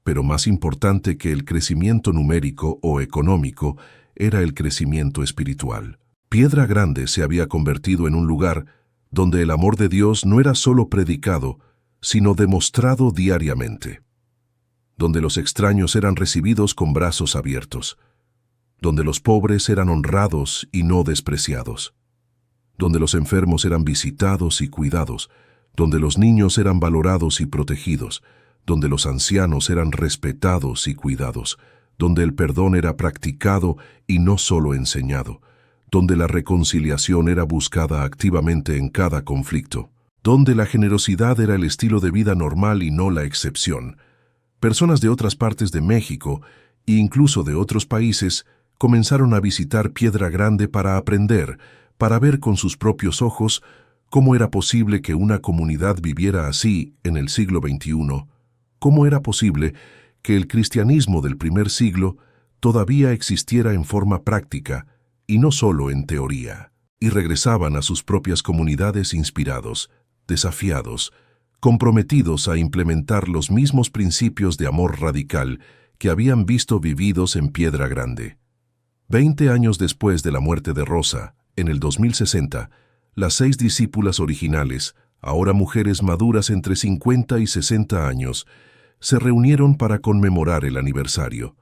Pero más importante que el crecimiento numérico o económico era el crecimiento espiritual. Piedra Grande se había convertido en un lugar donde el amor de Dios no era solo predicado, sino demostrado diariamente. Donde los extraños eran recibidos con brazos abiertos. Donde los pobres eran honrados y no despreciados. Donde los enfermos eran visitados y cuidados. Donde los niños eran valorados y protegidos. Donde los ancianos eran respetados y cuidados. Donde el perdón era practicado y no solo enseñado. Donde la reconciliación era buscada activamente en cada conflicto. Donde la generosidad era el estilo de vida normal y no la excepción. Personas de otras partes de México, e incluso de otros países, comenzaron a visitar Piedra Grande para aprender, para ver con sus propios ojos cómo era posible que una comunidad viviera así en el siglo XXI, cómo era posible que el cristianismo del primer siglo todavía existiera en forma práctica y no solo en teoría. Y regresaban a sus propias comunidades inspirados, desafiados, comprometidos a implementar los mismos principios de amor radical que habían visto vividos en Piedra Grande. 20 años después de la muerte de Rosa, en el 2060, las 6 discípulas originales, ahora mujeres maduras entre 50 y 60 años, se reunieron para conmemorar el aniversario.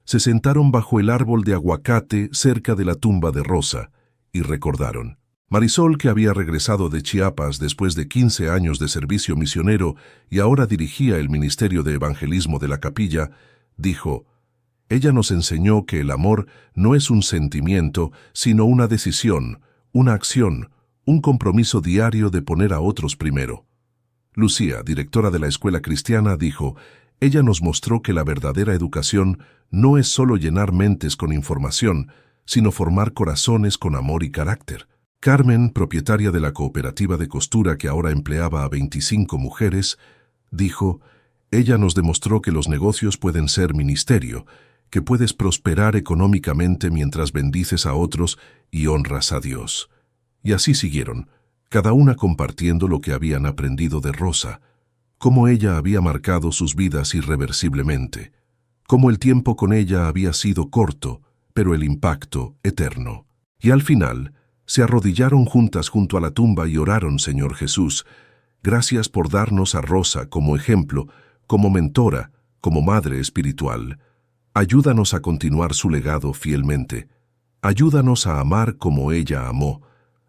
Se sentaron bajo el árbol de aguacate cerca de la tumba de Rosa y recordaron. Marisol, que había regresado de Chiapas después de 15 años de servicio misionero y ahora dirigía el Ministerio de Evangelismo de la capilla, dijo: «Ella nos enseñó que el amor no es un sentimiento, sino una decisión, una acción, un compromiso diario de poner a otros primero». Lucía, directora de la escuela cristiana, dijo: «Ella nos mostró que la verdadera educación no es solo llenar mentes con información, sino formar corazones con amor y carácter». Carmen, propietaria de la cooperativa de costura que ahora empleaba a 25 mujeres, dijo: «Ella nos demostró que los negocios pueden ser ministerio, que puedes prosperar económicamente mientras bendices a otros y honras a Dios». Y así siguieron, cada una compartiendo lo que habían aprendido de Rosa, cómo ella había marcado sus vidas irreversiblemente, cómo el tiempo con ella había sido corto, pero el impacto eterno. Y al final, se arrodillaron juntas junto a la tumba y oraron: «Señor Jesús, gracias por darnos a Rosa como ejemplo, como mentora, como madre espiritual. Ayúdanos a continuar su legado fielmente. Ayúdanos a amar como ella amó,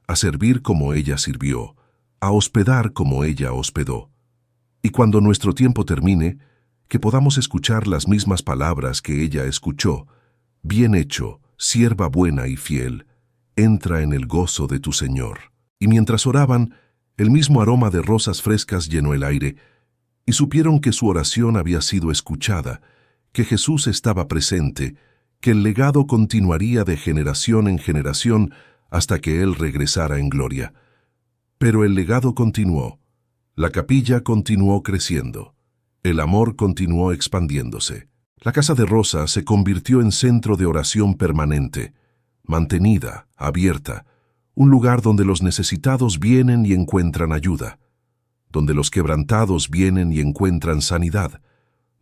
a servir como ella sirvió, a hospedar como ella hospedó. Y cuando nuestro tiempo termine, que podamos escuchar las mismas palabras que ella escuchó: bien hecho, sierva buena y fiel. Entra en el gozo de tu Señor». Y mientras oraban, el mismo aroma de rosas frescas llenó el aire, y supieron que su oración había sido escuchada, que Jesús estaba presente, que el legado continuaría de generación en generación hasta que Él regresara en gloria. Pero el legado continuó, la capilla continuó creciendo, el amor continuó expandiéndose. La casa de Rosa se convirtió en centro de oración permanente, mantenida, abierta, un lugar donde los necesitados vienen y encuentran ayuda, donde los quebrantados vienen y encuentran sanidad,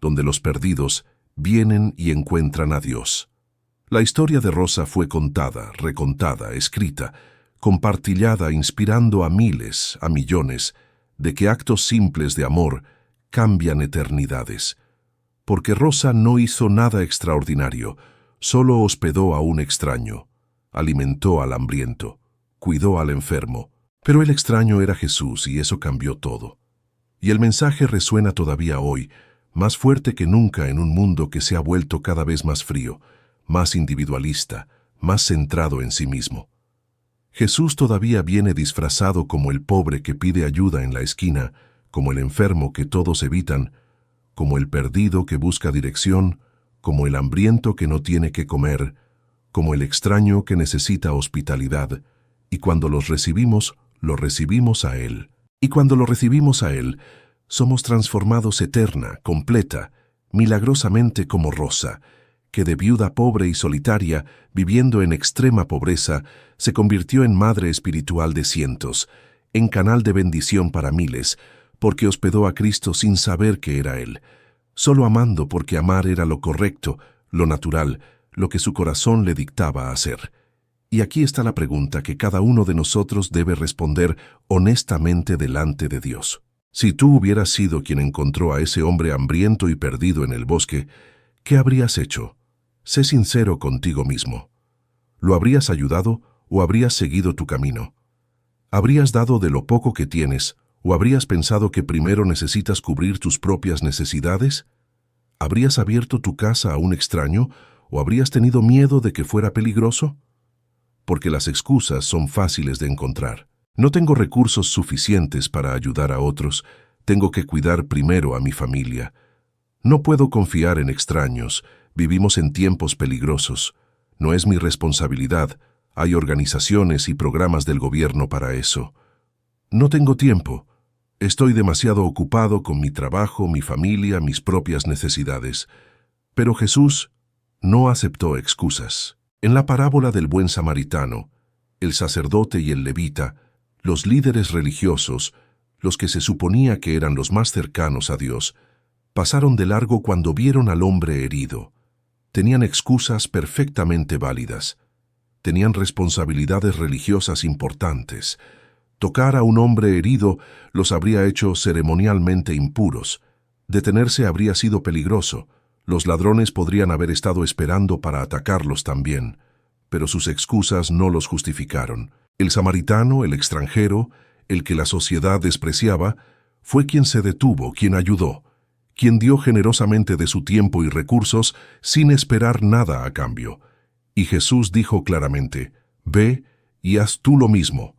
donde los perdidos vienen y encuentran a Dios. La historia de Rosa fue contada, recontada, escrita, compartillada, inspirando a miles, a millones, de que actos simples de amor cambian eternidades. Porque Rosa no hizo nada extraordinario, solo hospedó a un extraño, alimentó al hambriento, cuidó al enfermo. Pero el extraño era Jesús y eso cambió todo. Y el mensaje resuena todavía hoy, más fuerte que nunca en un mundo que se ha vuelto cada vez más frío, más individualista, más centrado en sí mismo. Jesús todavía viene disfrazado como el pobre que pide ayuda en la esquina, como el enfermo que todos evitan, como el perdido que busca dirección, como el hambriento que no tiene qué comer, como el extraño que necesita hospitalidad, y cuando los recibimos, lo recibimos a Él. Y cuando lo recibimos a Él, somos transformados eterna, completa, milagrosamente como Rosa, que de viuda pobre y solitaria, viviendo en extrema pobreza, se convirtió en madre espiritual de cientos, en canal de bendición para miles, porque hospedó a Cristo sin saber que era Él, solo amando porque amar era lo correcto, lo natural, lo que su corazón le dictaba hacer. Y aquí está la pregunta que cada uno de nosotros debe responder honestamente delante de Dios. Si tú hubieras sido quien encontró a ese hombre hambriento y perdido en el bosque, ¿qué habrías hecho? Sé sincero contigo mismo. ¿Lo habrías ayudado o habrías seguido tu camino? ¿Habrías dado de lo poco que tienes o habrías pensado que primero necesitas cubrir tus propias necesidades? ¿Habrías abierto tu casa a un extraño o habrías tenido miedo de que fuera peligroso? Porque las excusas son fáciles de encontrar. No tengo recursos suficientes para ayudar a otros, tengo que cuidar primero a mi familia. No puedo confiar en extraños, vivimos en tiempos peligrosos. No es mi responsabilidad, hay organizaciones y programas del gobierno para eso. No tengo tiempo, estoy demasiado ocupado con mi trabajo, mi familia, mis propias necesidades. Pero Jesús no aceptó excusas. En la parábola del buen samaritano, el sacerdote y el levita, los líderes religiosos, los que se suponía que eran los más cercanos a Dios, pasaron de largo cuando vieron al hombre herido. Tenían excusas perfectamente válidas. Tenían responsabilidades religiosas importantes. Tocar a un hombre herido los habría hecho ceremonialmente impuros. Detenerse habría sido peligroso. Los ladrones podrían haber estado esperando para atacarlos también, pero sus excusas no los justificaron. El samaritano, el extranjero, el que la sociedad despreciaba, fue quien se detuvo, quien ayudó, quien dio generosamente de su tiempo y recursos sin esperar nada a cambio. Y Jesús dijo claramente, «Ve y haz tú lo mismo».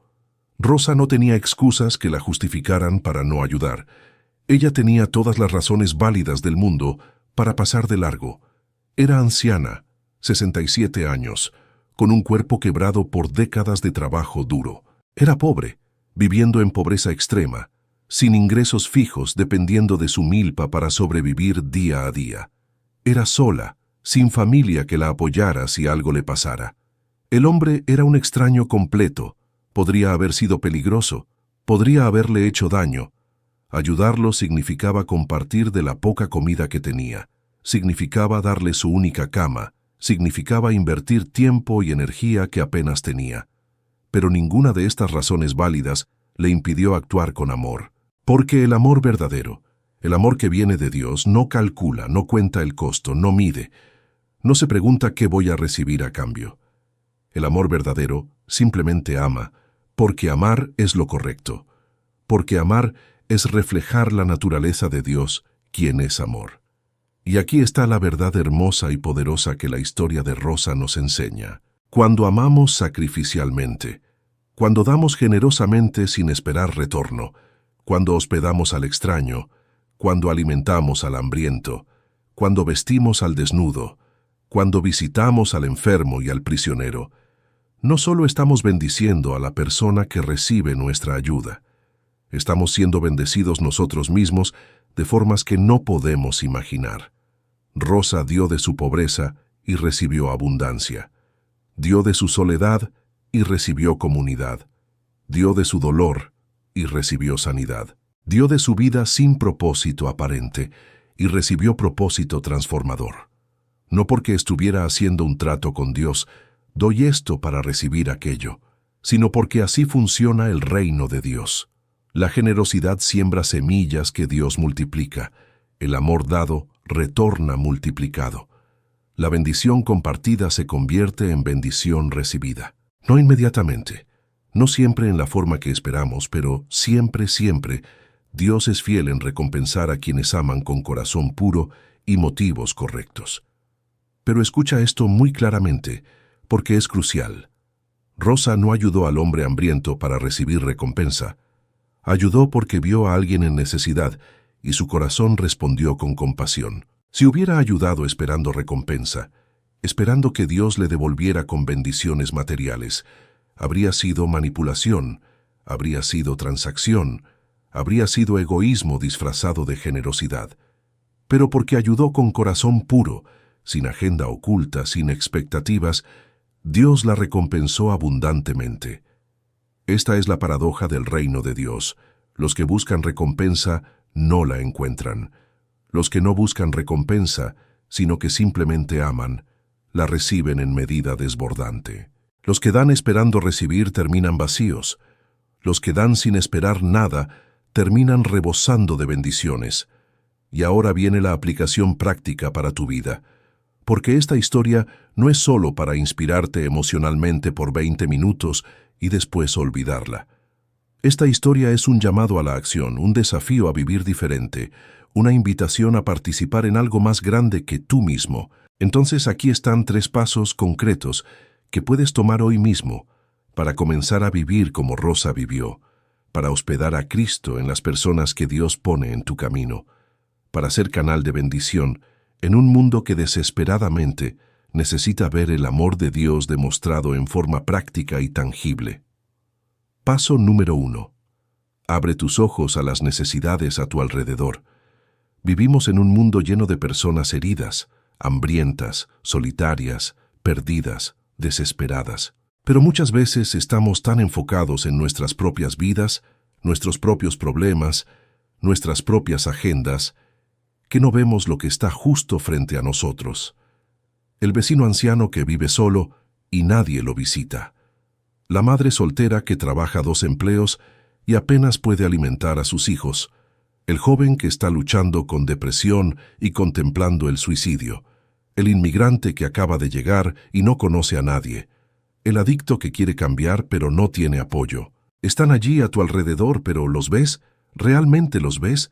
Rosa no tenía excusas que la justificaran para no ayudar. Ella tenía todas las razones válidas del mundo para pasar de largo. Era anciana, 67 años, con un cuerpo quebrado por décadas de trabajo duro. Era pobre, viviendo en pobreza extrema, sin ingresos fijos dependiendo de su milpa para sobrevivir día a día. Era sola, sin familia que la apoyara si algo le pasara. El hombre era un extraño completo, podría haber sido peligroso, podría haberle hecho daño. Ayudarlo significaba compartir de la poca comida que tenía, significaba darle su única cama, significaba invertir tiempo y energía que apenas tenía. Pero ninguna de estas razones válidas le impidió actuar con amor. Porque el amor verdadero, el amor que viene de Dios, no calcula, no cuenta el costo, no mide, no se pregunta qué voy a recibir a cambio. El amor verdadero simplemente ama, porque amar es lo correcto, porque amar es reflejar la naturaleza de Dios, quien es amor. Y aquí está la verdad hermosa y poderosa que la historia de Rosa nos enseña. Cuando amamos sacrificialmente, cuando damos generosamente sin esperar retorno, cuando hospedamos al extraño, cuando alimentamos al hambriento, cuando vestimos al desnudo, cuando visitamos al enfermo y al prisionero, no solo estamos bendiciendo a la persona que recibe nuestra ayuda, estamos siendo bendecidos nosotros mismos de formas que no podemos imaginar. Rosa dio de su pobreza y recibió abundancia. Dio de su soledad y recibió comunidad. Dio de su dolor y recibió sanidad. Dio de su vida sin propósito aparente y recibió propósito transformador. No porque estuviera haciendo un trato con Dios, doy esto para recibir aquello, sino porque así funciona el reino de Dios. La generosidad siembra semillas que Dios multiplica. El amor dado retorna multiplicado. La bendición compartida se convierte en bendición recibida. No inmediatamente, no siempre en la forma que esperamos, pero siempre, siempre, Dios es fiel en recompensar a quienes aman con corazón puro y motivos correctos. Pero escucha esto muy claramente, porque es crucial. Rosa no ayudó al hombre hambriento para recibir recompensa. Ayudó porque vio a alguien en necesidad y su corazón respondió con compasión. Si hubiera ayudado esperando recompensa, esperando que Dios le devolviera con bendiciones materiales, habría sido manipulación, habría sido transacción, habría sido egoísmo disfrazado de generosidad. Pero porque ayudó con corazón puro, sin agenda oculta, sin expectativas, Dios la recompensó abundantemente. Esta es la paradoja del reino de Dios. Los que buscan recompensa no la encuentran. Los que no buscan recompensa, sino que simplemente aman, la reciben en medida desbordante. Los que dan esperando recibir terminan vacíos. Los que dan sin esperar nada terminan rebosando de bendiciones. Y ahora viene la aplicación práctica para tu vida. Porque esta historia no es solo para inspirarte emocionalmente por 20 minutos y después olvidarla. Esta historia es un llamado a la acción, un desafío a vivir diferente, una invitación a participar en algo más grande que tú mismo. Entonces aquí están 3 pasos concretos que puedes tomar hoy mismo para comenzar a vivir como Rosa vivió, para hospedar a Cristo en las personas que Dios pone en tu camino, para ser canal de bendición en un mundo que desesperadamente necesita ver el amor de Dios demostrado en forma práctica y tangible. Paso número 1. Abre tus ojos a las necesidades a tu alrededor. Vivimos en un mundo lleno de personas heridas, hambrientas, solitarias, perdidas, desesperadas. Pero muchas veces estamos tan enfocados en nuestras propias vidas, nuestros propios problemas, nuestras propias agendas, que no vemos lo que está justo frente a nosotros. El vecino anciano que vive solo y nadie lo visita. La madre soltera que trabaja 2 empleos y apenas puede alimentar a sus hijos. El joven que está luchando con depresión y contemplando el suicidio. El inmigrante que acaba de llegar y no conoce a nadie. El adicto que quiere cambiar pero no tiene apoyo. Están allí a tu alrededor, pero ¿los ves? ¿Realmente los ves?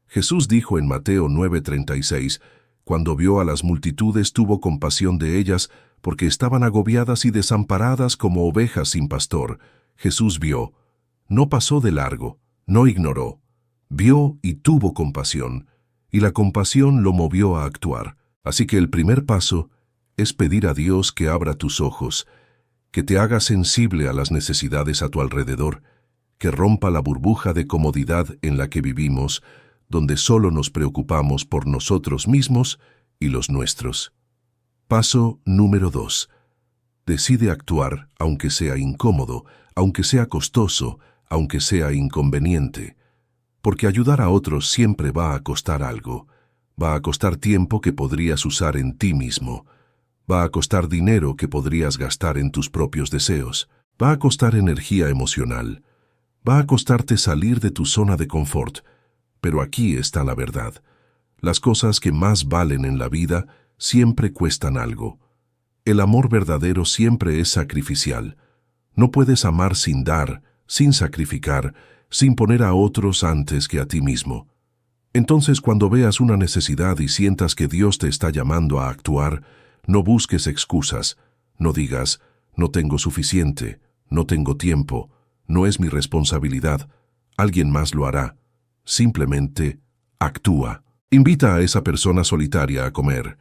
Jesús dijo en Mateo 9:36, cuando vio a las multitudes tuvo compasión de ellas, porque estaban agobiadas y desamparadas como ovejas sin pastor. Jesús vio, no pasó de largo, no ignoró, vio y tuvo compasión, y la compasión lo movió a actuar. Así que el primer paso es pedir a Dios que abra tus ojos, que te haga sensible a las necesidades a tu alrededor, que rompa la burbuja de comodidad en la que vivimos, donde solo nos preocupamos por nosotros mismos y los nuestros. Paso número 2. Decide actuar, aunque sea incómodo, aunque sea costoso, aunque sea inconveniente. Porque ayudar a otros siempre va a costar algo. Va a costar tiempo que podrías usar en ti mismo. Va a costar dinero que podrías gastar en tus propios deseos. Va a costar energía emocional. Va a costarte salir de tu zona de confort. Pero aquí está la verdad. Las cosas que más valen en la vida siempre cuestan algo. El amor verdadero siempre es sacrificial. No puedes amar sin dar, sin sacrificar, sin poner a otros antes que a ti mismo. Entonces, cuando veas una necesidad y sientas que Dios te está llamando a actuar, no busques excusas. No digas, no tengo suficiente, no tengo tiempo, no es mi responsabilidad, alguien más lo hará. Simplemente actúa. Invita a esa persona solitaria a comer.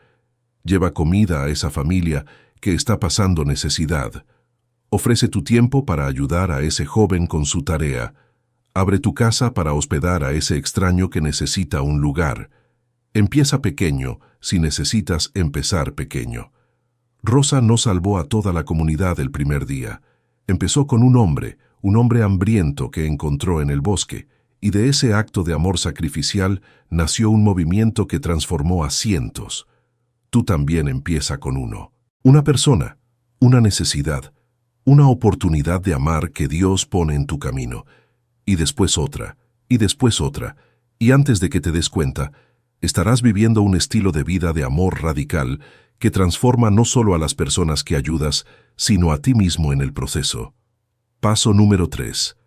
Lleva comida a esa familia que está pasando necesidad. Ofrece tu tiempo para ayudar a ese joven con su tarea. Abre tu casa para hospedar a ese extraño que necesita un lugar. Empieza pequeño si necesitas empezar pequeño. Rosa no salvó a toda la comunidad el primer día. Empezó con un hombre hambriento que encontró en el bosque, y de ese acto de amor sacrificial nació un movimiento que transformó a cientos. Tú también empieza con uno. Una persona, una necesidad, una oportunidad de amar que Dios pone en tu camino. Y después otra, y después otra, y antes de que te des cuenta, estarás viviendo un estilo de vida de amor radical que transforma no solo a las personas que ayudas, sino a ti mismo en el proceso. Paso número 3.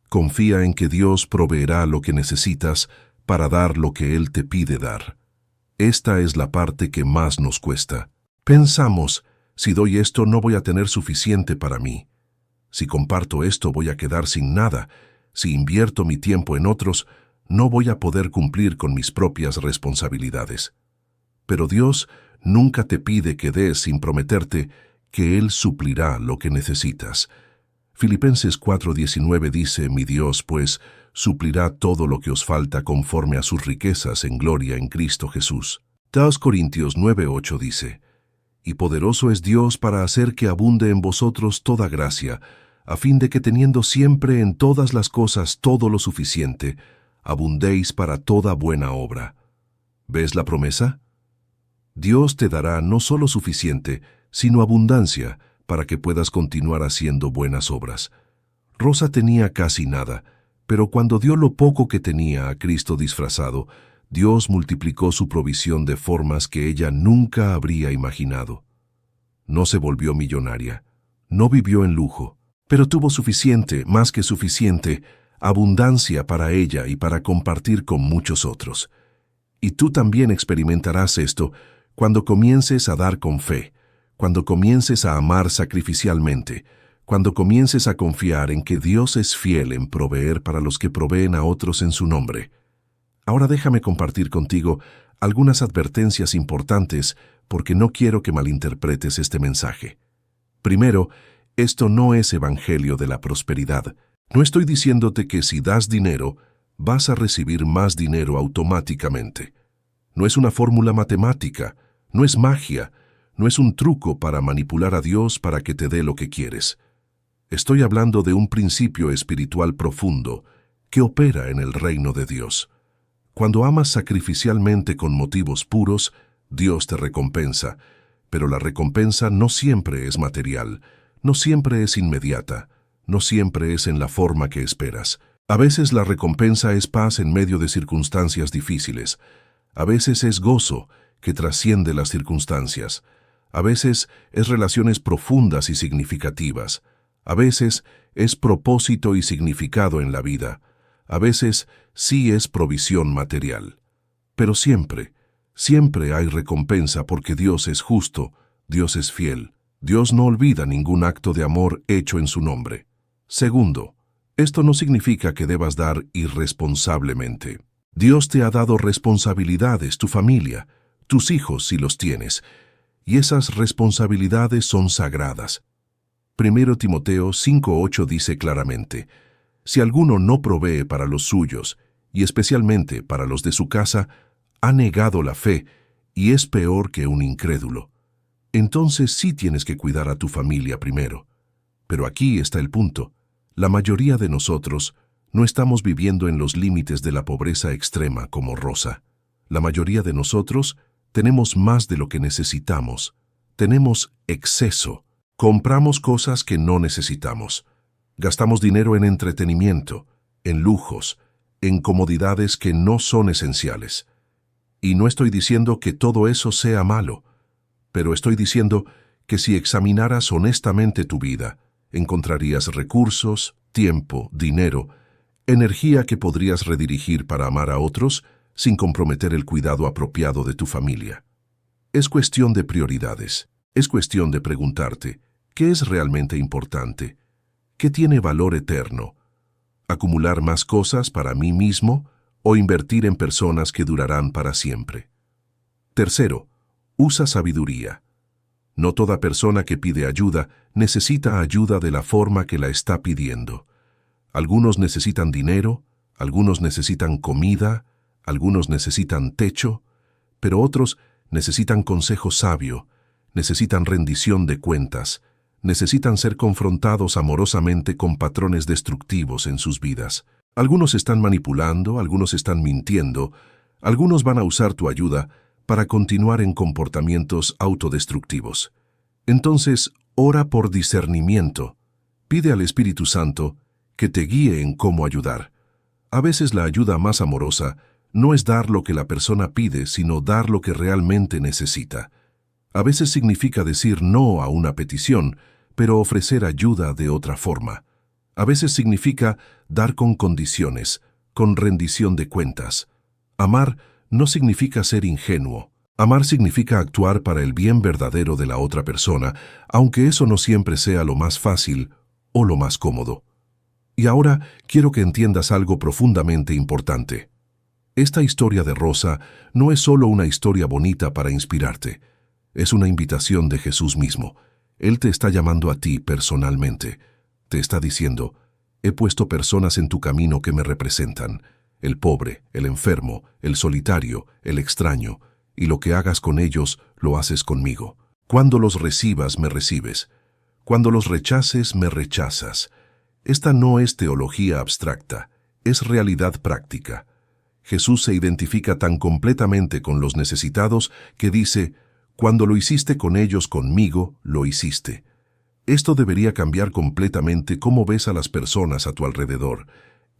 Confía en que Dios proveerá lo que necesitas para dar lo que Él te pide dar. Esta es la parte que más nos cuesta. Pensamos, si doy esto no voy a tener suficiente para mí. Si comparto esto voy a quedar sin nada. Si invierto mi tiempo en otros, no voy a poder cumplir con mis propias responsabilidades. Pero Dios nunca te pide que des sin prometerte que Él suplirá lo que necesitas. Filipenses 4:19 dice, mi Dios, pues, suplirá todo lo que os falta conforme a sus riquezas en gloria en Cristo Jesús. 2 Corintios 9:8 dice, y poderoso es Dios para hacer que abunde en vosotros toda gracia, a fin de que teniendo siempre en todas las cosas todo lo suficiente, abundéis para toda buena obra. ¿Ves la promesa? Dios te dará no solo suficiente, sino abundancia, para que puedas continuar haciendo buenas obras. Rosa tenía casi nada, pero cuando dio lo poco que tenía a Cristo disfrazado, Dios multiplicó su provisión de formas que ella nunca habría imaginado. No se volvió millonaria, no vivió en lujo, pero tuvo suficiente, más que suficiente, abundancia para ella y para compartir con muchos otros. Y tú también experimentarás esto cuando comiences a dar con fe, cuando comiences a amar sacrificialmente, cuando comiences a confiar en que Dios es fiel en proveer para los que proveen a otros en su nombre. Ahora déjame compartir contigo algunas advertencias importantes porque no quiero que malinterpretes este mensaje. Primero, esto no es evangelio de la prosperidad. No estoy diciéndote que si das dinero, vas a recibir más dinero automáticamente. No es una fórmula matemática, no es magia, no es un truco para manipular a Dios para que te dé lo que quieres. Estoy hablando de un principio espiritual profundo que opera en el reino de Dios. Cuando amas sacrificialmente con motivos puros, Dios te recompensa, pero la recompensa no siempre es material, no siempre es inmediata, no siempre es en la forma que esperas. A veces la recompensa es paz en medio de circunstancias difíciles. A veces es gozo que trasciende las circunstancias. A veces es relaciones profundas y significativas. A veces es propósito y significado en la vida. A veces sí es provisión material. Pero siempre, siempre hay recompensa porque Dios es justo, Dios es fiel. Dios no olvida ningún acto de amor hecho en su nombre. Segundo, esto no significa que debas dar irresponsablemente. Dios te ha dado responsabilidades, tu familia, tus hijos si los tienes, y esas responsabilidades son sagradas. 1 Timoteo 5:8 dice claramente, si alguno no provee para los suyos, y especialmente para los de su casa, ha negado la fe y es peor que un incrédulo. Entonces sí tienes que cuidar a tu familia primero. Pero aquí está el punto. La mayoría de nosotros no estamos viviendo en los límites de la pobreza extrema como Rosa. La mayoría de nosotros tenemos más de lo que necesitamos. Tenemos exceso. Compramos cosas que no necesitamos. Gastamos dinero en entretenimiento, en lujos, en comodidades que no son esenciales. Y no estoy diciendo que todo eso sea malo, pero estoy diciendo que si examinaras honestamente tu vida, encontrarías recursos, tiempo, dinero, energía que podrías redirigir para amar a otros sin comprometer el cuidado apropiado de tu familia. Es cuestión de prioridades. Es cuestión de preguntarte, ¿qué es realmente importante? ¿Qué tiene valor eterno? ¿Acumular más cosas para mí mismo o invertir en personas que durarán para siempre? Tercero, usa sabiduría. No toda persona que pide ayuda necesita ayuda de la forma que la está pidiendo. Algunos necesitan dinero, algunos necesitan comida, algunos necesitan techo, pero otros necesitan consejo sabio, necesitan rendición de cuentas, necesitan ser confrontados amorosamente con patrones destructivos en sus vidas. Algunos están manipulando, algunos están mintiendo, algunos van a usar tu ayuda para continuar en comportamientos autodestructivos. Entonces, ora por discernimiento. Pide al Espíritu Santo que te guíe en cómo ayudar. A veces la ayuda más amorosa no es dar lo que la persona pide, sino dar lo que realmente necesita. A veces significa decir no a una petición, pero ofrecer ayuda de otra forma. A veces significa dar con condiciones, con rendición de cuentas. Amar no significa ser ingenuo. Amar significa actuar para el bien verdadero de la otra persona, aunque eso no siempre sea lo más fácil o lo más cómodo. Y ahora quiero que entiendas algo profundamente importante. Esta historia de Rosa no es solo una historia bonita para inspirarte. Es una invitación de Jesús mismo. Él te está llamando a ti personalmente. Te está diciendo, he puesto personas en tu camino que me representan. El pobre, el enfermo, el solitario, el extraño. Y lo que hagas con ellos, lo haces conmigo. Cuando los recibas, me recibes. Cuando los rechaces, me rechazas. Esta no es teología abstracta, es realidad práctica. Jesús se identifica tan completamente con los necesitados que dice, cuando lo hiciste con ellos, conmigo, lo hiciste. Esto debería cambiar completamente cómo ves a las personas a tu alrededor.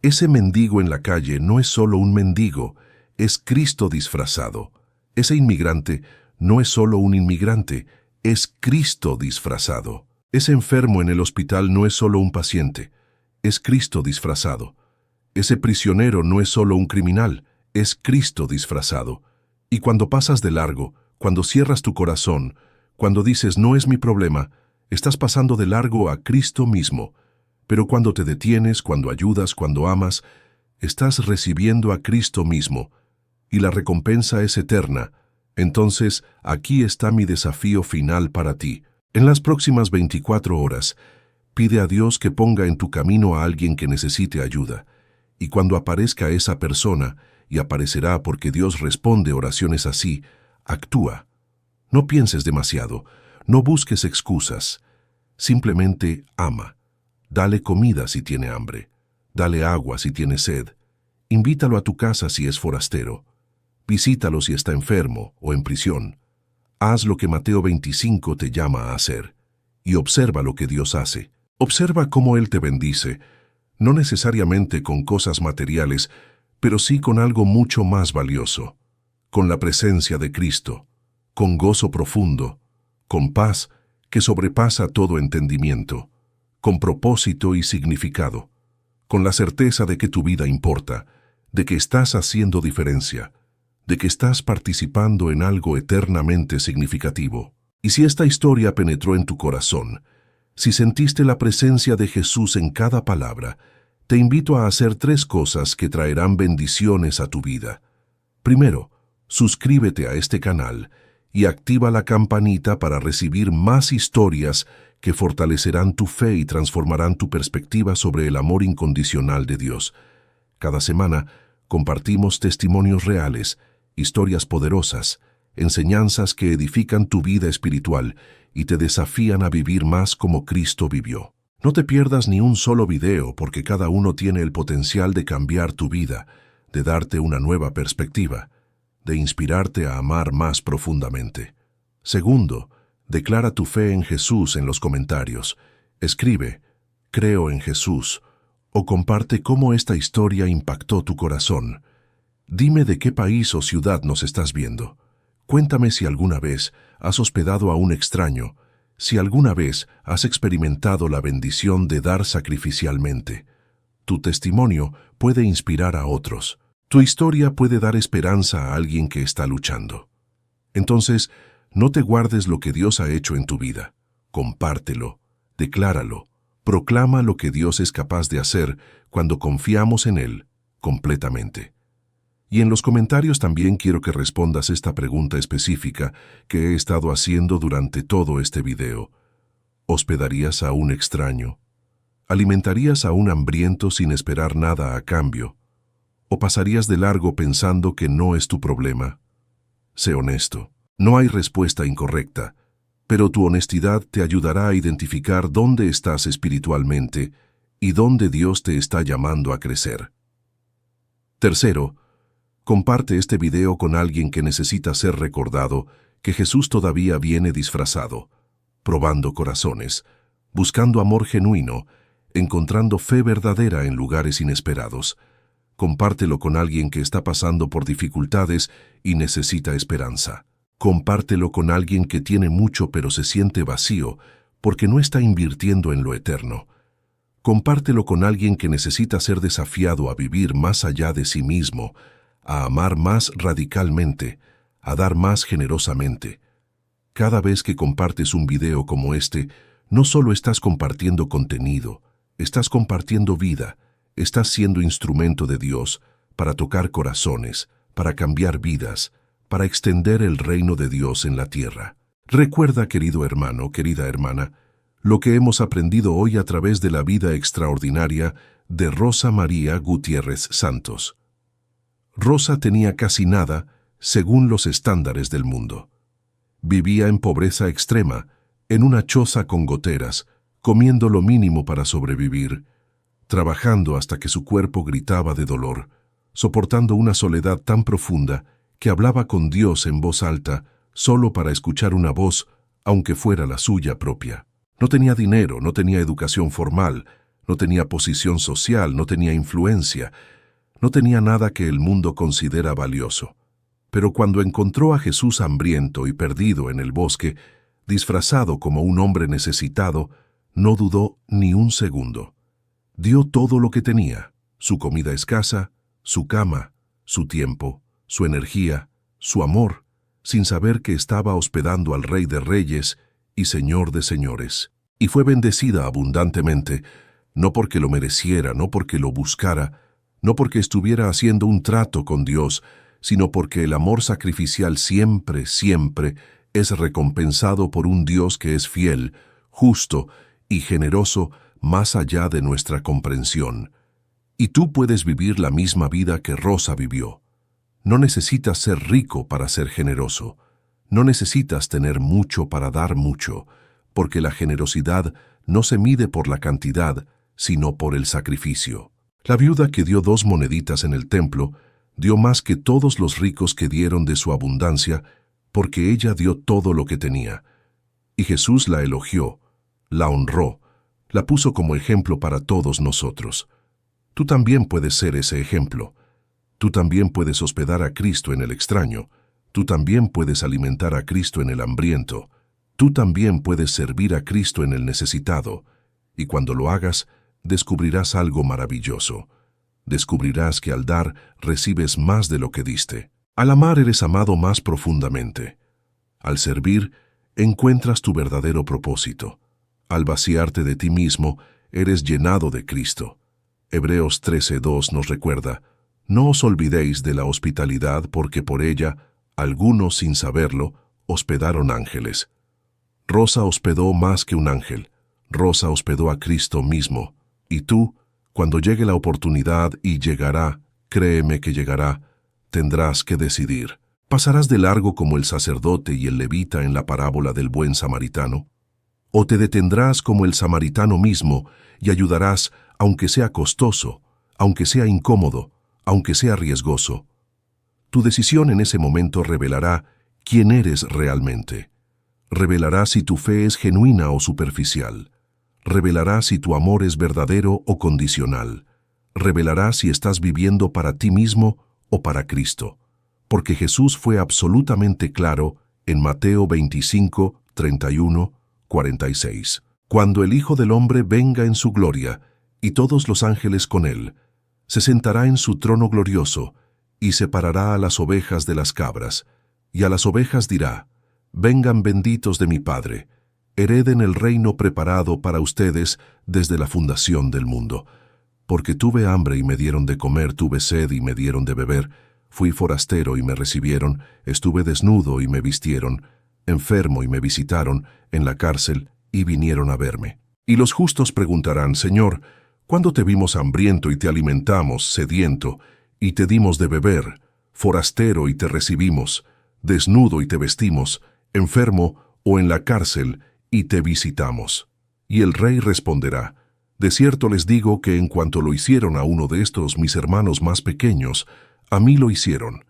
Ese mendigo en la calle no es solo un mendigo, es Cristo disfrazado. Ese inmigrante no es solo un inmigrante, es Cristo disfrazado. Ese enfermo en el hospital no es solo un paciente, es Cristo disfrazado. Ese prisionero no es solo un criminal, es Cristo disfrazado. Y cuando pasas de largo, cuando cierras tu corazón, cuando dices no es mi problema, estás pasando de largo a Cristo mismo. Pero cuando te detienes, cuando ayudas, cuando amas, estás recibiendo a Cristo mismo. Y la recompensa es eterna. Entonces, aquí está mi desafío final para ti. En las próximas 24 horas, pide a Dios que ponga en tu camino a alguien que necesite ayuda. Y cuando aparezca esa persona, y aparecerá porque Dios responde oraciones así, actúa. No pienses demasiado, no busques excusas. Simplemente ama. Dale comida si tiene hambre. Dale agua si tiene sed. Invítalo a tu casa si es forastero. Visítalo si está enfermo o en prisión. Haz lo que Mateo 25 te llama a hacer. Y observa lo que Dios hace. Observa cómo Él te bendice, no necesariamente con cosas materiales, pero sí con algo mucho más valioso, con la presencia de Cristo, con gozo profundo, con paz que sobrepasa todo entendimiento, con propósito y significado, con la certeza de que tu vida importa, de que estás haciendo diferencia, de que estás participando en algo eternamente significativo. Y si esta historia penetró en tu corazón, si sentiste la presencia de Jesús en cada palabra, te invito a hacer 3 cosas que traerán bendiciones a tu vida. Primero, suscríbete a este canal y activa la campanita para recibir más historias que fortalecerán tu fe y transformarán tu perspectiva sobre el amor incondicional de Dios. Cada semana compartimos testimonios reales, historias poderosas, enseñanzas que edifican tu vida espiritual y te desafían a vivir más como Cristo vivió. No te pierdas ni un solo video porque cada uno tiene el potencial de cambiar tu vida, de darte una nueva perspectiva, de inspirarte a amar más profundamente. Segundo, declara tu fe en Jesús en los comentarios. Escribe, creo en Jesús, o comparte cómo esta historia impactó tu corazón. Dime de qué país o ciudad nos estás viendo. Cuéntame si alguna vez has hospedado a un extraño, si alguna vez has experimentado la bendición de dar sacrificialmente. Tu testimonio puede inspirar a otros. Tu historia puede dar esperanza a alguien que está luchando. Entonces, no te guardes lo que Dios ha hecho en tu vida. Compártelo, decláralo, proclama lo que Dios es capaz de hacer cuando confiamos en Él completamente. Y en los comentarios también quiero que respondas esta pregunta específica que he estado haciendo durante todo este video. ¿Hospedarías a un extraño? ¿Alimentarías a un hambriento sin esperar nada a cambio? ¿O pasarías de largo pensando que no es tu problema? Sé honesto. No hay respuesta incorrecta, pero tu honestidad te ayudará a identificar dónde estás espiritualmente y dónde Dios te está llamando a crecer. Tercero, comparte este video con alguien que necesita ser recordado que Jesús todavía viene disfrazado, probando corazones, buscando amor genuino, encontrando fe verdadera en lugares inesperados. Compártelo con alguien que está pasando por dificultades y necesita esperanza. Compártelo con alguien que tiene mucho pero se siente vacío porque no está invirtiendo en lo eterno. Compártelo con alguien que necesita ser desafiado a vivir más allá de sí mismo, a amar más radicalmente, a dar más generosamente. Cada vez que compartes un video como este, no solo estás compartiendo contenido, estás compartiendo vida, estás siendo instrumento de Dios para tocar corazones, para cambiar vidas, para extender el reino de Dios en la tierra. Recuerda, querido hermano, querida hermana, lo que hemos aprendido hoy a través de la vida extraordinaria de Rosa María Gutiérrez Santos. Rosa tenía casi nada según los estándares del mundo. Vivía en pobreza extrema, en una choza con goteras, comiendo lo mínimo para sobrevivir, trabajando hasta que su cuerpo gritaba de dolor, soportando una soledad tan profunda que hablaba con Dios en voz alta, solo para escuchar una voz, aunque fuera la suya propia. No tenía dinero, no tenía educación formal, no tenía posición social, no tenía influencia, no tenía nada que el mundo considera valioso. Pero cuando encontró a Jesús hambriento y perdido en el bosque, disfrazado como un hombre necesitado, no dudó ni un segundo. Dio todo lo que tenía, su comida escasa, su cama, su tiempo, su energía, su amor, sin saber que estaba hospedando al Rey de Reyes y Señor de Señores. Y fue bendecida abundantemente, no porque lo mereciera, no porque lo buscara, no porque estuviera haciendo un trato con Dios, sino porque el amor sacrificial siempre, siempre es recompensado por un Dios que es fiel, justo y generoso más allá de nuestra comprensión. Y tú puedes vivir la misma vida que Rosa vivió. No necesitas ser rico para ser generoso. No necesitas tener mucho para dar mucho, porque la generosidad no se mide por la cantidad, sino por el sacrificio. La viuda que dio 2 moneditas en el templo dio más que todos los ricos que dieron de su abundancia, porque ella dio todo lo que tenía. Y Jesús la elogió, la honró, la puso como ejemplo para todos nosotros. Tú también puedes ser ese ejemplo. Tú también puedes hospedar a Cristo en el extraño. Tú también puedes alimentar a Cristo en el hambriento. Tú también puedes servir a Cristo en el necesitado. Y cuando lo hagas, descubrirás algo maravilloso. Descubrirás que al dar recibes más de lo que diste. Al amar eres amado más profundamente. Al servir, encuentras tu verdadero propósito. Al vaciarte de ti mismo, eres llenado de Cristo. Hebreos 13:2 nos recuerda: no os olvidéis de la hospitalidad, porque por ella, algunos sin saberlo, hospedaron ángeles. Rosa hospedó más que un ángel. Rosa hospedó a Cristo mismo. Y tú, cuando llegue la oportunidad, y llegará, créeme que llegará, tendrás que decidir. ¿Pasarás de largo como el sacerdote y el levita en la parábola del buen samaritano? ¿O te detendrás como el samaritano mismo y ayudarás, aunque sea costoso, aunque sea incómodo, aunque sea riesgoso? Tu decisión en ese momento revelará quién eres realmente. Revelará si tu fe es genuina o superficial. Revelará si tu amor es verdadero o condicional. Revelará si estás viviendo para ti mismo o para Cristo. Porque Jesús fue absolutamente claro en Mateo 25, 31, 46. Cuando el Hijo del Hombre venga en su gloria, y todos los ángeles con él, se sentará en su trono glorioso, y separará a las ovejas de las cabras, y a las ovejas dirá: vengan benditos de mi Padre, hereden el reino preparado para ustedes desde la fundación del mundo. Porque tuve hambre y me dieron de comer, tuve sed y me dieron de beber, fui forastero y me recibieron, estuve desnudo y me vistieron, enfermo y me visitaron, en la cárcel y vinieron a verme. Y los justos preguntarán: Señor, ¿cuándo te vimos hambriento y te alimentamos, sediento, y te dimos de beber, forastero y te recibimos, desnudo y te vestimos, enfermo o en la cárcel y te visitamos. Y el rey responderá, de cierto les digo que en cuanto lo hicieron a uno de estos mis hermanos más pequeños, a mí lo hicieron.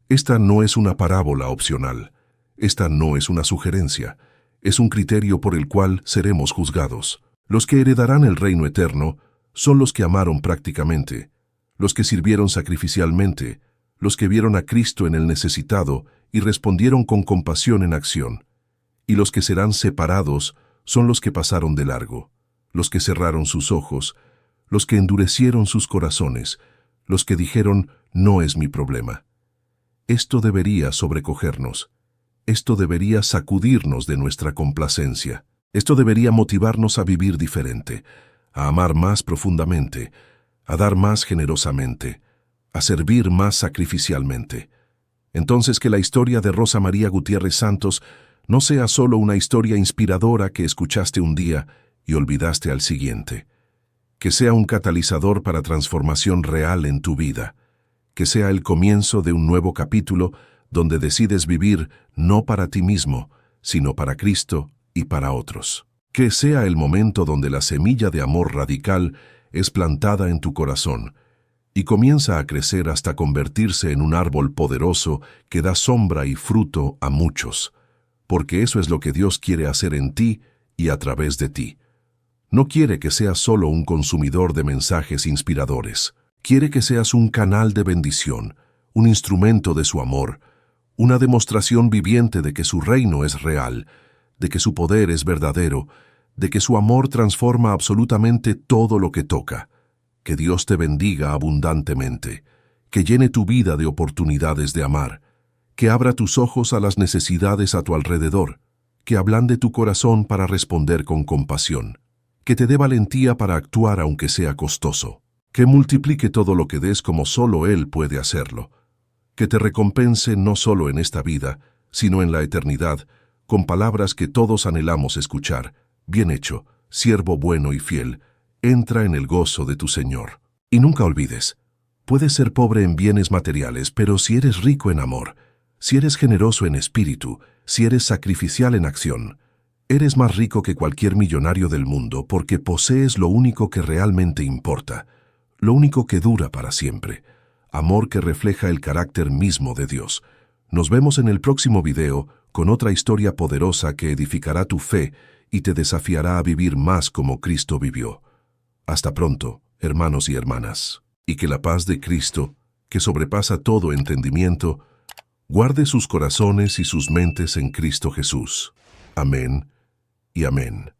Esta no es una parábola opcional. Esta no es una sugerencia. Es un criterio por el cual seremos juzgados. Los que heredarán el reino eterno son los que amaron prácticamente, los que sirvieron sacrificialmente, los que vieron a Cristo en el necesitado y respondieron con compasión en acción. Y los que serán separados son los que pasaron de largo, los que cerraron sus ojos, los que endurecieron sus corazones, los que dijeron, no es mi problema. Esto debería sobrecogernos. Esto debería sacudirnos de nuestra complacencia. Esto debería motivarnos a vivir diferente, a amar más profundamente, a dar más generosamente, a servir más sacrificialmente. Entonces que la historia de Rosa María Gutiérrez Santos no sea solo una historia inspiradora que escuchaste un día y olvidaste al siguiente. Que sea un catalizador para transformación real en tu vida. Que sea el comienzo de un nuevo capítulo donde decides vivir no para ti mismo, sino para Cristo y para otros. Que sea el momento donde la semilla de amor radical es plantada en tu corazón y comienza a crecer hasta convertirse en un árbol poderoso que da sombra y fruto a muchos, porque eso es lo que Dios quiere hacer en ti y a través de ti. No quiere que seas solo un consumidor de mensajes inspiradores. Quiere que seas un canal de bendición, un instrumento de su amor, una demostración viviente de que su reino es real, de que su poder es verdadero, de que su amor transforma absolutamente todo lo que toca. Que Dios te bendiga abundantemente, que llene tu vida de oportunidades de amar, que abra tus ojos a las necesidades a tu alrededor, que ablande tu corazón para responder con compasión, que te dé valentía para actuar aunque sea costoso, que multiplique todo lo que des como solo Él puede hacerlo, que te recompense no solo en esta vida, sino en la eternidad, con palabras que todos anhelamos escuchar. Bien hecho, siervo bueno y fiel, entra en el gozo de tu Señor. Y nunca olvides, puedes ser pobre en bienes materiales, pero si eres rico en amor, si eres generoso en espíritu, si eres sacrificial en acción, eres más rico que cualquier millonario del mundo porque posees lo único que realmente importa, lo único que dura para siempre. Amor que refleja el carácter mismo de Dios. Nos vemos en el próximo video con otra historia poderosa que edificará tu fe y te desafiará a vivir más como Cristo vivió. Hasta pronto, hermanos y hermanas. Y que la paz de Cristo, que sobrepasa todo entendimiento, guarde sus corazones y sus mentes en Cristo Jesús. Amén y amén.